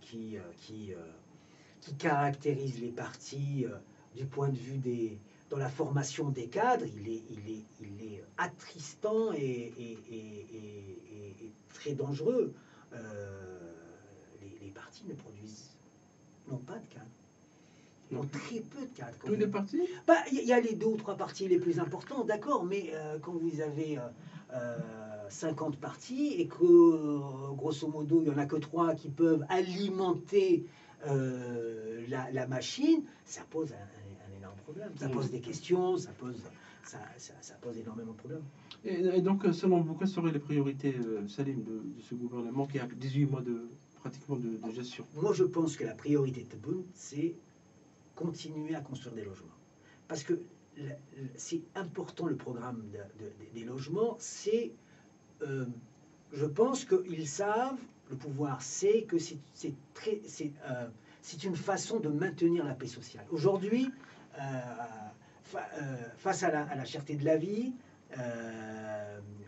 caractérise les partis du point de vue dans la formation des cadres, il est attristant et très dangereux. Les partis n'ont pas de cadres. Ils ont très peu de cadres. Tous les partis? Il y a les 2 ou 3 partis les plus importants, d'accord, mais quand vous avez 50 partis et que, grosso modo, il n'y en a que 3 qui peuvent alimenter la machine, ça pose un énorme problème. Ça pose des questions, ça pose énormément de problèmes. Et donc, selon vous, quelles seraient les priorités, Salim, de ce gouvernement qui a 18 mois pratiquement de gestion? Moi, je pense que la priorité de Tebboune, c'est continuer à construire des logements. Parce que c'est important, le programme des logements, c'est... je pense qu'ils savent, le pouvoir sait que c'est une façon de maintenir la paix sociale. Aujourd'hui, face à la cherté de la vie,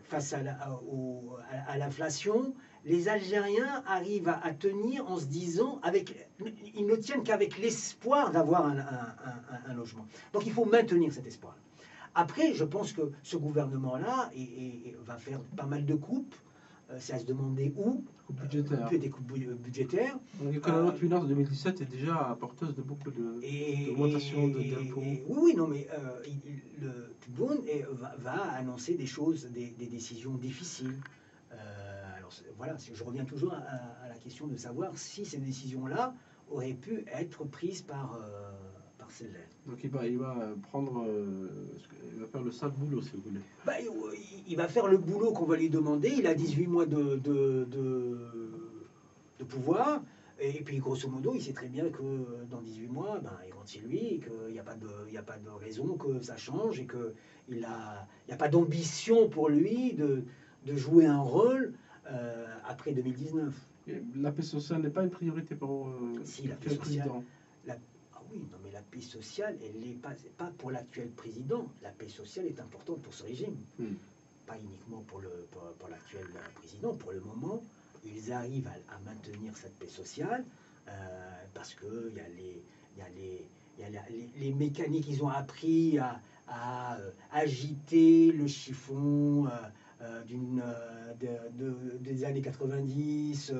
face à l'inflation, les Algériens arrivent à tenir en se disant, ils ne tiennent qu'avec l'espoir d'avoir un logement. Donc il faut maintenir cet espoir. Après, je pense que ce gouvernement-là va faire pas mal de coupes, c'est à se demander où. Budgétaire. Des coupes budgétaires. Donc, la loi de finances 2017 est déjà porteuse de beaucoup d'augmentation d'impôts. Oui, non, mais le Tebboune va annoncer des choses, des décisions difficiles. Alors voilà, je reviens toujours à la question de savoir si ces décisions-là auraient pu être prises par celle-là. Donc il va prendre, il va faire le sale boulot, si vous voulez. Bah, il va faire le boulot qu'on va lui demander. Il a 18 mois de pouvoir. Et puis, grosso modo, il sait très bien que dans 18 mois, ben, il rentre chez lui, et qu'il n'y a pas de raison que ça change, et qu'il n'y a pas d'ambition pour lui de jouer un rôle après 2019. Et la paix sociale n'est pas une priorité pour si, la paix l'actuel sociale, président. Oui, non, mais la paix sociale, elle n'est pas pour l'actuel président. La paix sociale est importante pour ce régime. Pas uniquement pour l'actuel président. Pour le moment, ils arrivent à maintenir cette paix sociale parce qu'il y a les mécaniques, ils ont appris à agiter le chiffon des années 90,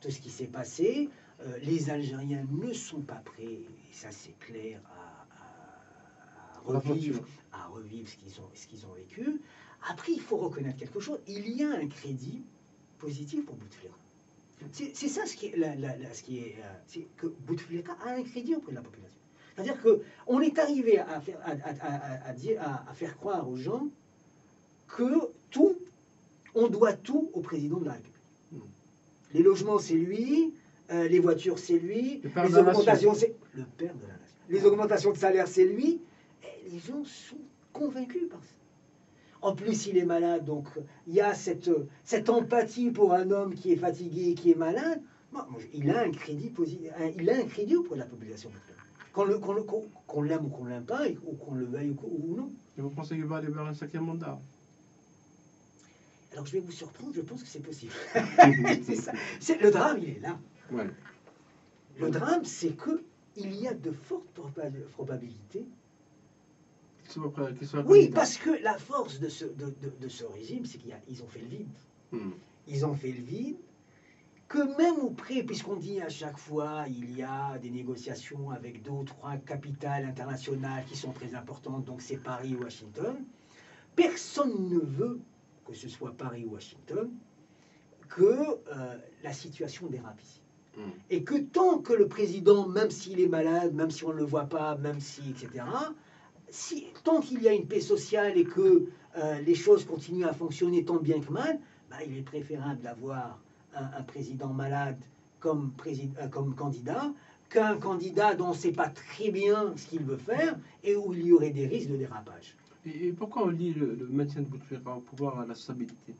tout ce qui s'est passé. Les Algériens ne sont pas prêts, et ça c'est clair, à revivre ce qu'ils ont vécu. Après, il faut reconnaître quelque chose. Il y a un crédit positif pour Bouteflika. C'est ça ce qui est, c'est que Bouteflika a un crédit auprès de la population. C'est-à-dire qu'on est arrivé à faire croire aux gens que on doit tout au président de la République. Les logements, c'est lui. Les voitures, c'est lui. Les augmentations, c'est le père de la nation. Les augmentations de salaire, c'est lui. Et les gens sont convaincus par ça. En plus, il est malade, donc il y a cette empathie pour un homme qui est fatigué, qui est malade. Il a un crédit positif, il a un crédit auprès de la population. Qu'on l'aime ou qu'on l'aime pas, ou qu'on le veuille ou non. Et vous pensez qu'il va aller vers un 5e mandat? Alors je vais vous surprendre, je pense que c'est possible. C'est ça. Le drame, il est là. Ouais. Le drame, c'est qu'il y a de fortes probabilités. Oui, parce que la force de ce régime, c'est qu'ils ont fait le vide. Ils ont fait le vide, que même auprès, puisqu'on dit à chaque fois, il y a des négociations avec 2 ou 3 capitales internationales qui sont très importantes, donc c'est Paris ou Washington, personne ne veut, que ce soit Paris ou Washington, que la situation dérape ici. Et que tant que le président, même s'il est malade, même si on ne le voit pas, même si, etc., tant qu'il y a une paix sociale et que les choses continuent à fonctionner tant bien que mal, bah, il est préférable d'avoir un président malade comme candidat qu'un candidat dont on ne sait pas très bien ce qu'il veut faire et où il y aurait des risques de dérapage. Et pourquoi on lie le maintien de Bouteflika au pouvoir à la stabilité?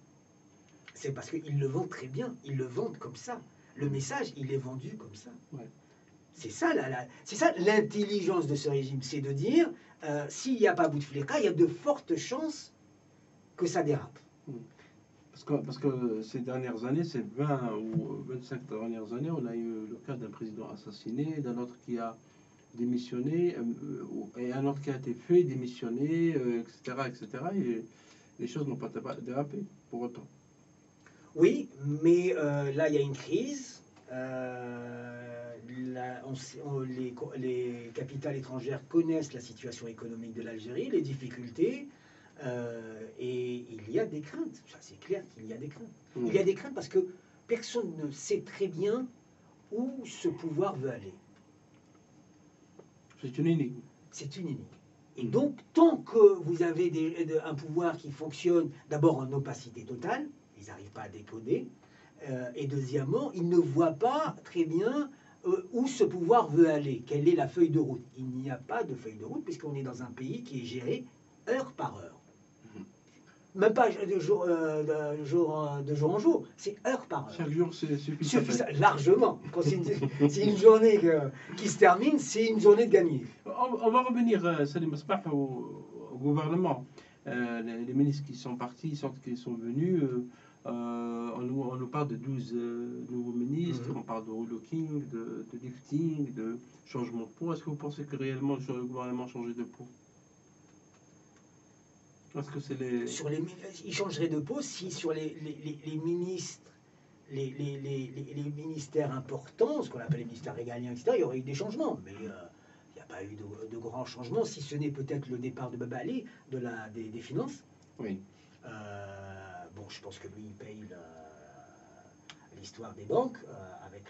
C'est parce qu'ils le vendent très bien, ils le vendent comme ça. Le message, il est vendu comme ça. Ouais. C'est ça l'intelligence de ce régime, c'est de dire, s'il n'y a pas Bouteflika, il y a de fortes chances que ça dérape. Parce que ces dernières années, ces 20 ou 25 dernières années, on a eu le cas d'un président assassiné, d'un autre qui a démissionné, et un autre qui a été fait démissionner, etc., etc. Et les choses n'ont pas dérapé pour autant. Oui, mais là, il y a une crise. Les capitales étrangères connaissent la situation économique de l'Algérie, les difficultés, et il y a des craintes. Ça, c'est clair qu'il y a des craintes. Il y a des craintes parce que personne ne sait très bien où ce pouvoir veut aller. C'est une énigme. C'est une énigme. Et donc, tant que vous avez un pouvoir qui fonctionne d'abord en opacité totale, ils n'arrivent pas à décoder, et deuxièmement, ils ne voient pas très bien où ce pouvoir veut aller, quelle est la feuille de route. Il n'y a pas de feuille de route puisqu'on est dans un pays qui est géré heure par heure. Même pas de jour en jour, c'est heure par heure. Chaque jour, c'est suffisant. Largement. Quand c'est une journée qui se termine, c'est une journée de gagner. On va revenir, Salim Asbah, au gouvernement. Les ministres qui sont partis, qui sont venus, on nous parle de 12 nouveaux ministres, on parle de relooking, de lifting, de changement de peau. Est-ce que vous pensez que réellement le gouvernement a changé de peau? Parce que c'est les... Il changerait de poste si sur les ministres, les ministères importants, ce qu'on appelle les ministères régaliens, etc., il y aurait eu des changements. Mais il n'y a pas eu de grands changements, si ce n'est peut-être le départ de Baba Ali des finances. Oui. Bon, je pense que lui, il paye l'histoire des banques avec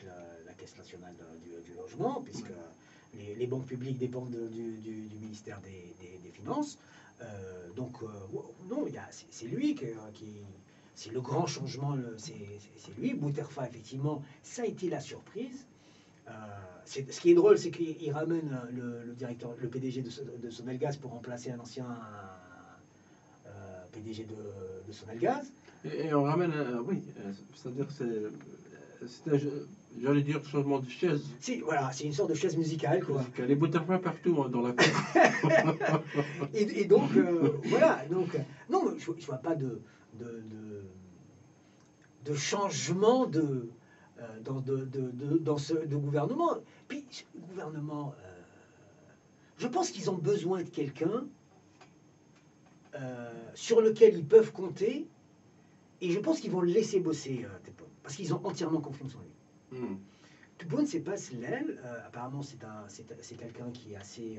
la Caisse nationale du logement, puisque les banques publiques dépendent du ministère des Finances. Donc, non, c'est lui qui c'est le grand changement, c'est lui. Bouterfa, effectivement, ça a été la surprise. Ce qui est drôle, c'est qu'il ramène le PDG de Sonelgaz pour remplacer un ancien PDG de Sonelgaz. Et on ramène, oui, c'est-à-dire que j'allais dire changement de chaise. Si, voilà, c'est une sorte de chaise musicale, quoi. Les Butterfly partout dans la pièce. et donc, voilà, donc, non, je ne vois pas de changement dans ce gouvernement. Puis, le gouvernement, je pense qu'ils ont besoin de quelqu'un sur lequel ils peuvent compter, et je pense qu'ils vont le laisser bosser, Tebboune, parce qu'ils ont entièrement confiance en lui. Tebboune, c'est pas l'aile. Apparemment, c'est quelqu'un qui est assez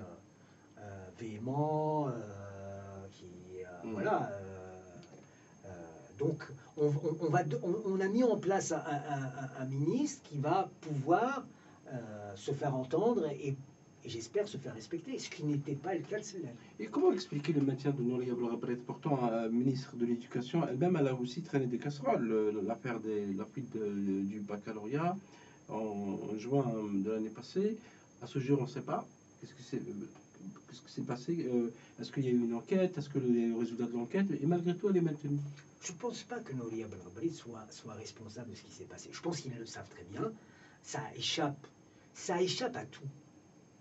véhément, voilà. Donc, on a mis en place un ministre qui va pouvoir se faire entendre et j'espère se faire respecter, ce qui n'était pas le cas de celle-là. Et comment expliquer le maintien de Nouria Abdelrabet, pourtant ministre de l'Éducation? Elle-même, elle a aussi traîné des casseroles. L'affaire de la fuite du baccalauréat en juin de l'année passée. À ce jour, on ne sait pas. Qu'est-ce qui s'est passé? Est-ce qu'il y a eu une enquête? Est-ce que le résultat de l'enquête? Et malgré tout, elle est maintenue. Je ne pense pas que Nouria Abdelrabet soit responsable de ce qui s'est passé. Je pense qu'ils le savent très bien. Ça échappe à tout.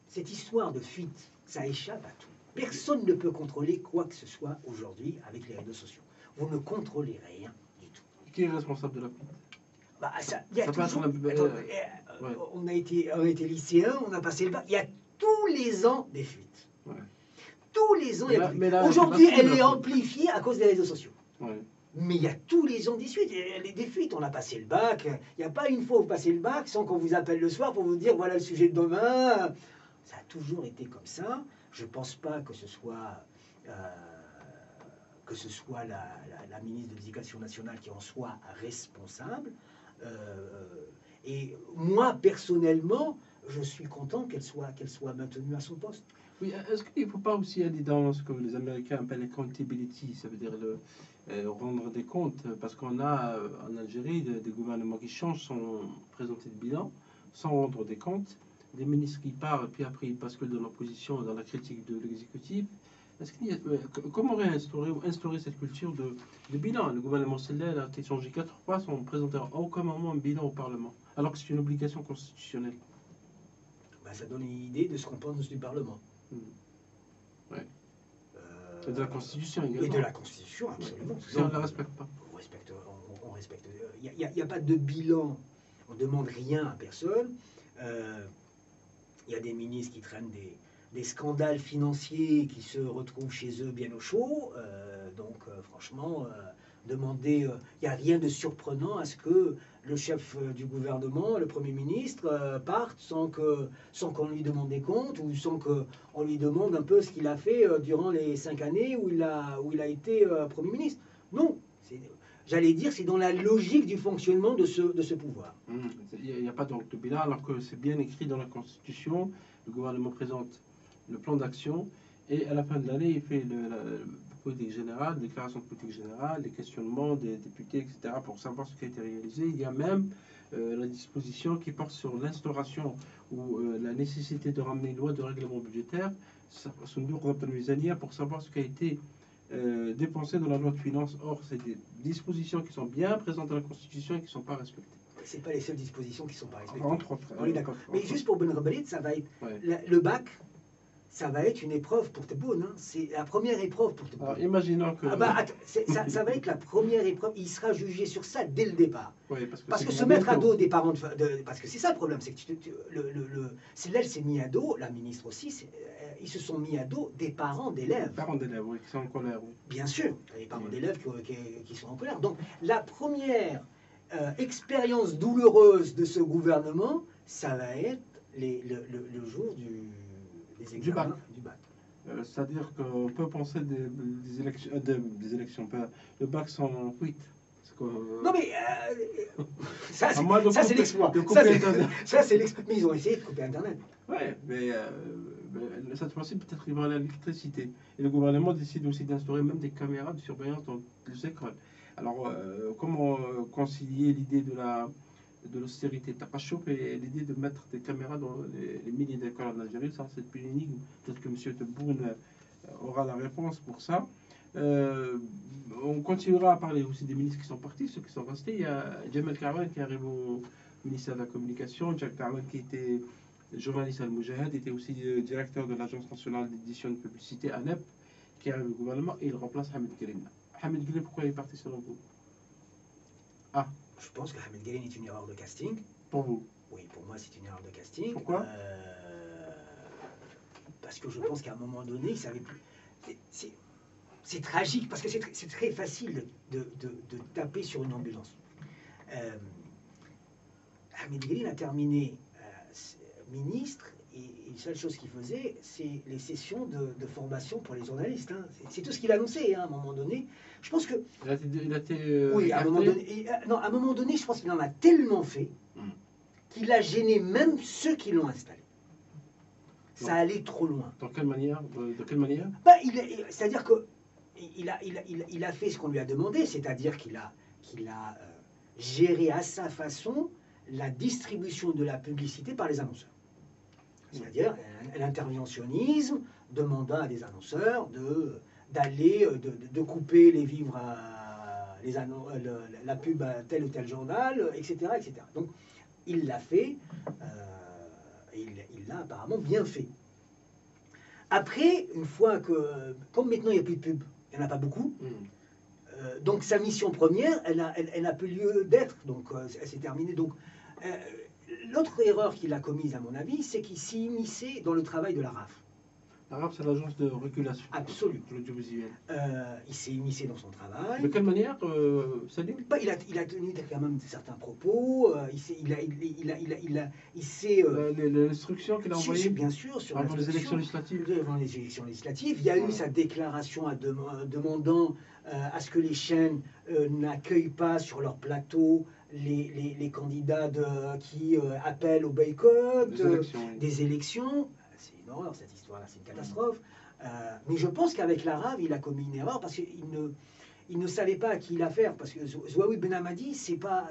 Cette histoire de fuite, ça échappe à tout. Personne ne peut contrôler quoi que ce soit aujourd'hui avec les réseaux sociaux. Vous ne contrôlez rien du tout. Qui est responsable de la fuite? Bah, y a toujours, on a été lycéens, on a passé le bac. Il y a tous les ans des fuites. Ouais. Tous les ans, il y a des fuites. Aujourd'hui, elle est amplifiée à cause des réseaux sociaux. Ouais. Mais il y a tous les ans des fuites. On a passé le bac. Il n'y a pas une fois où vous passez le bac sans qu'on vous appelle le soir pour vous dire voilà le sujet de demain. Ça a toujours été comme ça. Je ne pense pas que ce soit la ministre de l'Éducation nationale qui en soit responsable. Et moi, personnellement, je suis content qu'elle soit maintenue à son poste. Oui, est-ce qu'il ne faut pas aussi aller dans ce que les Américains appellent accountability, ça veut dire rendre des comptes, parce qu'on a en Algérie des gouvernements qui changent sans présenter de bilan, sans rendre des comptes, des ministres qui parlent, puis après ils basculent dans l'opposition, dans la critique de l'exécutif. Comment instaurer cette culture de bilan? Le gouvernement Sellel a été changé 4 fois sans présenter à aucun moment un bilan au Parlement, alors que c'est une obligation constitutionnelle. Ben, ça donne une idée de ce qu'on pense du Parlement. Ouais. Et de la Constitution également. Et de la Constitution, absolument. Si on ne la respecte pas. On respecte. Il n'y a pas de bilan. On ne demande rien à personne. Il y a des ministres qui traînent des scandales financiers qui se retrouvent chez eux bien au chaud. Donc, franchement, il n'y a rien de surprenant à ce que le chef du gouvernement, le Premier ministre, parte sans qu'on lui demande des comptes ou sans qu'on lui demande un peu ce qu'il a fait durant les 5 années où il a été Premier ministre. Non, j'allais dire, c'est dans la logique du fonctionnement de ce pouvoir. Il n'y a pas donc de bilan, alors que c'est bien écrit dans la Constitution. Le gouvernement présente le plan d'action et à la fin de l'année, il fait la politique générale, déclaration de politique générale, les questionnements des députés, etc. pour savoir ce qui a été réalisé. Il y a même la disposition qui porte sur l'instauration ou la nécessité de ramener une loi de règlement budgétaire pour savoir ce qui a été dépensé dans la loi de finances. Or, c'est des dispositions qui sont bien présentes dans la Constitution et qui ne sont pas respectées. Ce n'est pas les seules dispositions qui ne sont pas respectées. Entre autres. On est d'accord. Mais juste pour Benrabbalit, ça va être le bac. Ça va être une épreuve pour Tebboune. Hein. C'est la première épreuve pour Tebboune. Alors, imaginons que... ça va être la première épreuve. Il sera jugé sur ça dès le départ. Oui, parce que se mettre à dos des parents... parce que c'est ça le problème. C'est que Sellel s'est mis à dos, la ministre aussi, ils se sont mis à dos des parents d'élèves. Parents d'élèves, oui, qui sont en colère. Oui. Bien sûr, les parents d'élèves qui sont en colère. Donc la première expérience douloureuse de ce gouvernement, ça va être le jour des examens du bac. C'est-à-dire qu'on peut penser des élections, des élections, pas, le bac sans fuite. Non mais ça c'est l'exploit. Ça c'est l'exploit. Mais ils ont essayé de couper Internet. Oui, mais cette fois-ci peut-être qu'il va à l'électricité. Et le gouvernement décide aussi d'instaurer même des caméras de surveillance dans les écoles. Alors comment concilier l'idée de l'austérité t'as pas chopé l'idée de mettre des caméras dans les milliers d'écoles en Algérie, ça c'est une énigme. Peut-être que M. Tebboune aura la réponse pour ça. On continuera à parler aussi des ministres qui sont partis, ceux qui sont restés. Il y a Jamel Karwan qui arrive au ministère de la Communication, Jack Karwan qui était journaliste à Al-Moujahid, était aussi directeur de l'Agence nationale d'édition de publicité, ANEP, qui arrive au gouvernement et il remplace Hamid Green. Hamid Green, pourquoi il est parti selon vous? Ah. Je pense que Hamid Green est une erreur de casting. Pour vous? Oui, pour moi c'est une erreur de casting. Pourquoi? Parce que je pense qu'à un moment donné, il savait plus. C'est tragique, parce que c'est très facile de taper sur une ambulance. Hamid Green a terminé ministre, et une seule chose qu'il faisait, c'est les sessions de formation pour les journalistes. Hein. C'est tout ce qu'il annonçait, hein, à un moment donné. Je pense que... Il a été oui, à un moment donné, non, à un moment donné, je pense qu'il en a tellement fait qu'il a gêné même ceux qui l'ont installé. Ça allait trop loin. Dans quelle manière? De quelle manière? Bah, c'est-à-dire que il a fait ce qu'on lui a demandé, c'est-à-dire qu'il a géré à sa façon la distribution de la publicité par les annonceurs. C'est-à-dire l'interventionnisme, demandant à des annonceurs de couper les vivres la pub à tel ou tel journal, etc. etc. Donc il l'a fait, il l'a apparemment bien fait. Après, une fois que, comme maintenant il n'y a plus de pub, il n'y en a pas beaucoup, donc sa mission première, elle n'a plus lieu d'être, donc elle s'est terminée. Donc l'autre erreur qu'il a commise, à mon avis, c'est qu'il s'est immiscé dans le travail de la RAF. La RAF, c'est l'agence de régulation. Absolue. De l'audiovisuel. Il s'est immiscé dans son travail. De quelle manière, Salim? Il a tenu quand même certains propos. L'instruction qu'il a envoyée. Bien sûr, sur avant les élections législatives. Avant les élections législatives. Il y a eu sa déclaration demandant à ce que les chaînes n'accueillent pas sur leur plateau les candidats qui appellent au boycott des élections. C'est une horreur cette histoire-là, c'est une catastrophe. Mais je pense qu'avec l'Arabe, il a commis une erreur parce qu'il ne savait pas à qui l'affaire. Parce que Zouaoui Ben Hamadi, c'est pas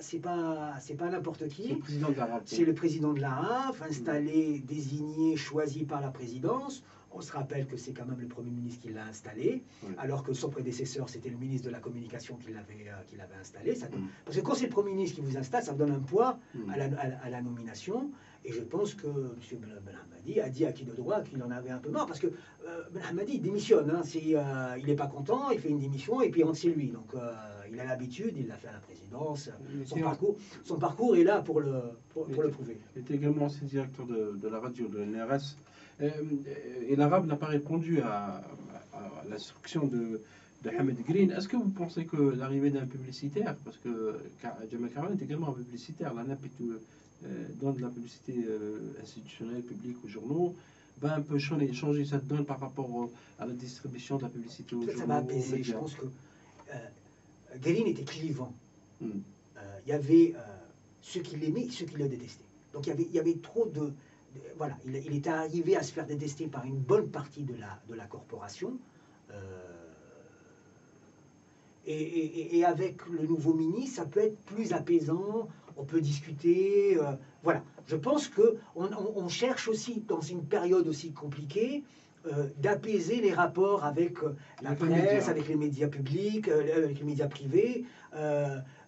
n'importe qui. C'est le président de l'Arabe. C'est le président de l'Arabe, installé, désigné, choisi par la présidence. On se rappelle que c'est quand même le Premier ministre qui l'a installé, alors que son prédécesseur, c'était le ministre de la Communication qui l'avait installé. Parce que quand c'est le Premier ministre qui vous installe, ça vous donne un poids à la nomination. Et je pense que M. Ben Hamadi a dit à qui de droit qu'il en avait un peu marre, parce que Ben Hamadi démissionne. Hein, il n'est pas content, il fait une démission et puis il rentre chez lui. Donc il a l'habitude, il l'a fait à la présidence. Son parcours est là pour le prouver. Il était également ancien directeur de la radio, de l'NRS. Et l'Arabe n'a pas répondu à l'instruction de Hamid Green. Est-ce que vous pensez que l'arrivée d'un publicitaire, parce que Jamel Karwan est également un publicitaire, l'ANEP donne de la publicité institutionnelle, publique aux journaux, va un peu changer cette donne par rapport à la distribution de la publicité aux journaux? Ça va apaiser. Je pense que Green était clivant. Il y avait ceux qui l'aimaient et ceux qui le détestaient. Donc il y avait trop de... Voilà, il était arrivé à se faire détester par une bonne partie de la corporation. Et avec le nouveau ministre, ça peut être plus apaisant, on peut discuter. Voilà, je pense qu'on cherche aussi, dans une période aussi compliquée, d'apaiser les rapports avec la presse, avec les médias publics, avec les médias privés.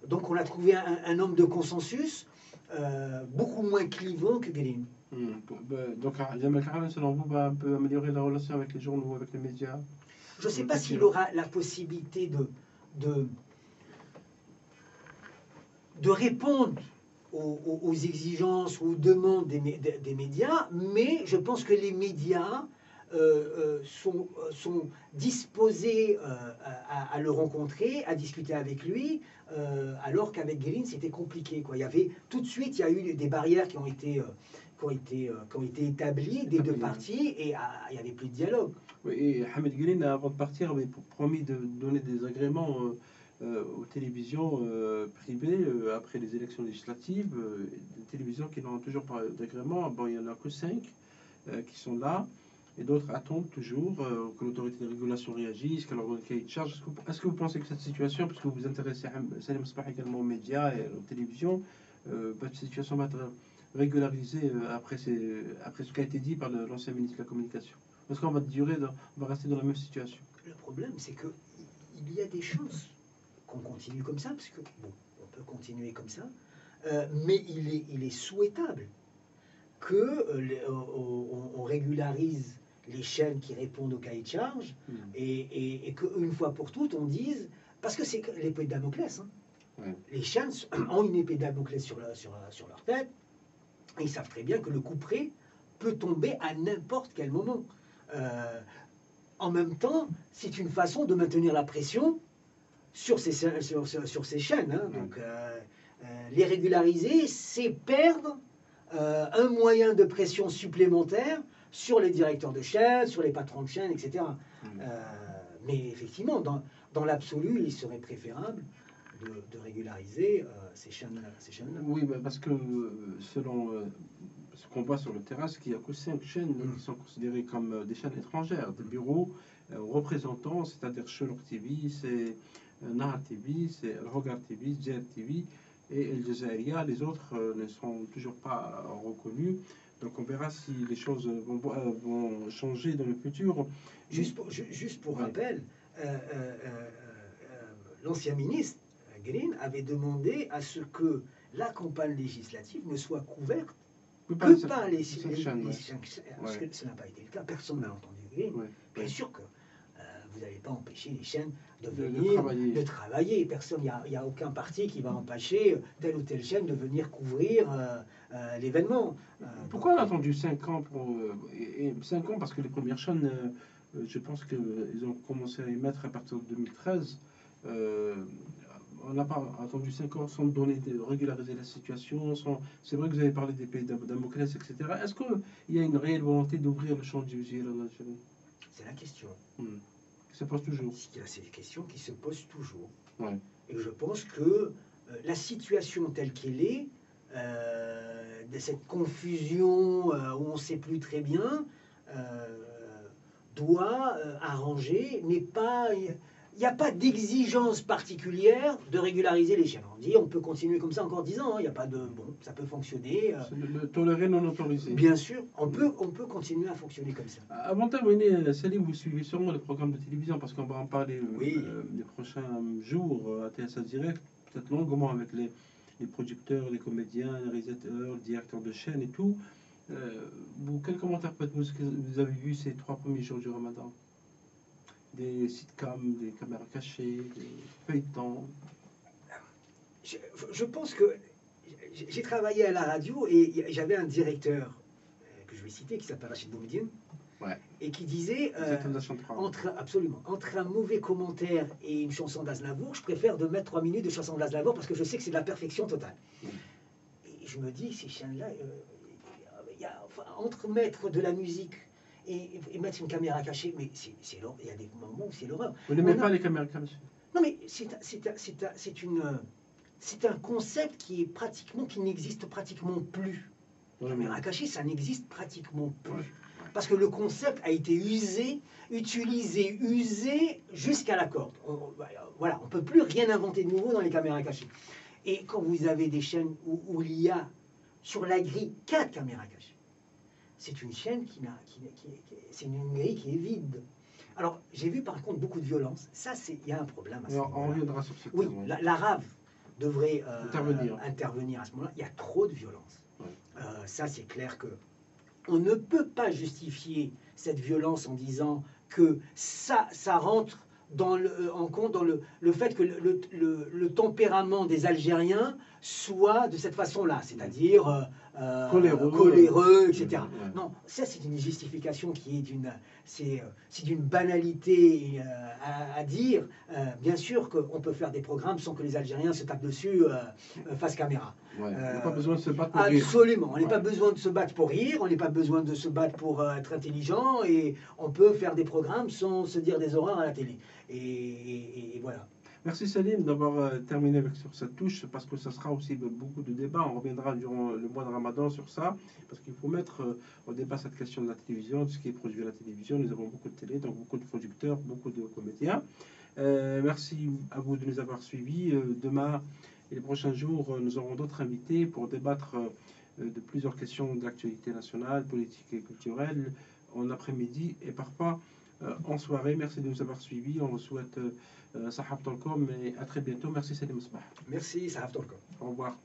Donc on a trouvé un homme de consensus, beaucoup moins clivant que Green. Donc Jamel Karwan, selon vous, va un peu améliorer la relation avec les journaux, avec les médias? Je ne sais pas s'il aura la possibilité de répondre aux exigences ou aux demandes des médias, mais je pense que les médias sont disposés à le rencontrer, à discuter avec lui, alors qu'avec Green, c'était compliqué, quoi. Il y avait, tout de suite, il y a eu des barrières qui ont été établies des deux parties, et il n'y avait plus de dialogue. Oui, et Hamid Green, avant de partir, avait promis de donner des agréments aux télévisions privées après les élections législatives, des télévisions qui n'ont toujours pas d'agrément. Bon, il n'y en a que 5 qui sont là, et d'autres attendent toujours que l'autorité de régulation réagisse, qu'elle leur donne le cahier de charge. Est-ce que vous pensez que cette situation, puisque vous vous intéressez Salim Sbah également aux médias et aux télévisions, cette situation va être régularisée après ce qui a été dit par l'ancien ministre de la Communication? Parce qu'on va on va rester dans la même situation. Le problème, c'est qu'il y a des chances qu'on continue comme ça, parce que, bon, on peut continuer comme ça, mais il est souhaitable qu'on régularise les chaînes qui répondent au cahier de charge, et qu'une fois pour toutes, on dise, parce que c'est l'épée de Damoclès, hein. Ouais. Les chaînes ont une épée de Damoclès sur leur tête, et ils savent très bien que le coup près peut tomber à n'importe quel moment. En même temps, c'est une façon de maintenir la pression sur ces chaînes. Hein. Donc, les régulariser, c'est perdre un moyen de pression supplémentaire sur les directeurs de chaîne, sur les patrons de chaîne, etc. Mais effectivement, dans l'absolu, il serait préférable de régulariser ces chaînes-là. Oui, parce que selon ce qu'on voit sur le terrain, c'est qu'il n'y a que 5 chaînes qui sont considérées comme des chaînes étrangères, des bureaux représentants, c'est-à-dire Sherlock TV, c'est Nahar TV, c'est Al Hogar TV, Jair TV et El Jazeera. Les autres ne sont toujours pas reconnus. Donc on verra si les choses vont changer dans le futur. Juste pour rappel, l'ancien ministre Green avait demandé à ce que la campagne législative ne soit couverte que par les 5 chaînes. Parce que ça n'a pas été le cas. Personne n'a entendu Green. Bien sûr que vous n'allez pas empêcher les chaînes de venir, de travailler. Personne, il n'y a aucun parti qui va empêcher telle ou telle chaîne de venir couvrir l'événement. Pourquoi on a attendu 5 ans 5 ans parce que les premières chaînes, je pense qu'ils ont commencé à émettre à partir de 2013. On n'a pas attendu 5 ans sans donner de régulariser la situation. C'est vrai que vous avez parlé des pays Damoclès, etc. Est-ce qu'il y a une réelle volonté d'ouvrir le champ du visuel en Algérie? C'est la question. Qui se pose toujours. C'est des questions qui se posent toujours. Ouais. Et je pense que la situation telle qu'elle est, de cette confusion où on ne sait plus très bien, doit arranger, il n'y a pas d'exigence particulière de régulariser les chaînes. On dit on peut continuer comme ça encore 10 ans, il n'y a pas de... Bon, ça peut fonctionner. Le tolérer non autorisé. Bien sûr, on peut continuer à fonctionner comme ça. Avant de terminer, Salim, vous suivez sûrement les programmes de télévision parce qu'on va en parler les prochains jours à TSA Direct, peut-être longuement avec les producteurs, les comédiens, les réalisateurs, les directeurs de chaîne et tout. Quel commentaire vous avez vu ces 3 premiers jours du Ramadan? Des sitcoms, des caméras cachées, des feuilletons. Je pense que j'ai travaillé à la radio et j'avais un directeur que je vais citer qui s'appelle Rachid Boumediene et qui disait entre un mauvais commentaire et une chanson d'Aznavour, je préfère de mettre 3 minutes de chanson d'Aznavour parce que je sais que c'est de la perfection totale. Et je me dis, ces chaînes-là, entre mettre de la musique et mettre une caméra cachée, mais il y a des moments où c'est l'horreur. Vous n'aimez pas les caméras cachées? Non, mais c'est un concept qui n'existe pratiquement plus. La caméra cachée, ça n'existe pratiquement plus. Parce que le concept a été utilisé jusqu'à la corde. Voilà, on ne peut plus rien inventer de nouveau dans les caméras cachées. Et quand vous avez des chaînes où il y a sur la grille 4 caméras cachées, c'est une chaîne c'est une grille qui est vide. Alors, j'ai vu par contre beaucoup de violence. Ça, il y a un problème à ce moment-là. On reviendra sur ce point. Oui, la RAV devrait intervenir à ce moment-là. Il y a trop de violence. Ça, c'est clair que on ne peut pas justifier cette violence en disant que ça rentre en compte dans le fait que le tempérament des Algériens soit de cette façon-là, c'est-à-dire coléreux, etc. Ouais. Non, ça c'est une justification qui est d'une banalité à dire. Bien sûr qu'on peut faire des programmes sans que les Algériens se tapent dessus face caméra. Ouais. On n'a pas besoin de se battre pour rire. Absolument, on n'a Ouais. pas besoin de se battre pour rire, on n'est pas besoin de se battre pour être intelligent, et on peut faire des programmes sans se dire des horreurs à la télé. Et voilà. Merci Salim d'avoir terminé sur cette touche, parce que ça sera aussi beaucoup de débats. On reviendra durant le mois de Ramadan sur ça, parce qu'il faut mettre au débat cette question de la télévision, de ce qui est produit à la télévision. Nous avons beaucoup de télé, donc beaucoup de producteurs, beaucoup de comédiens. Merci à vous de nous avoir suivis. Demain et les prochains jours, nous aurons d'autres invités pour débattre de plusieurs questions d'actualité nationale, politique et culturelle, en après-midi et parfois en soirée. Merci de nous avoir suivis. On vous souhaite Sahab Tolkom et à très bientôt. Merci Salim Sbah. Merci, ça va. Au revoir.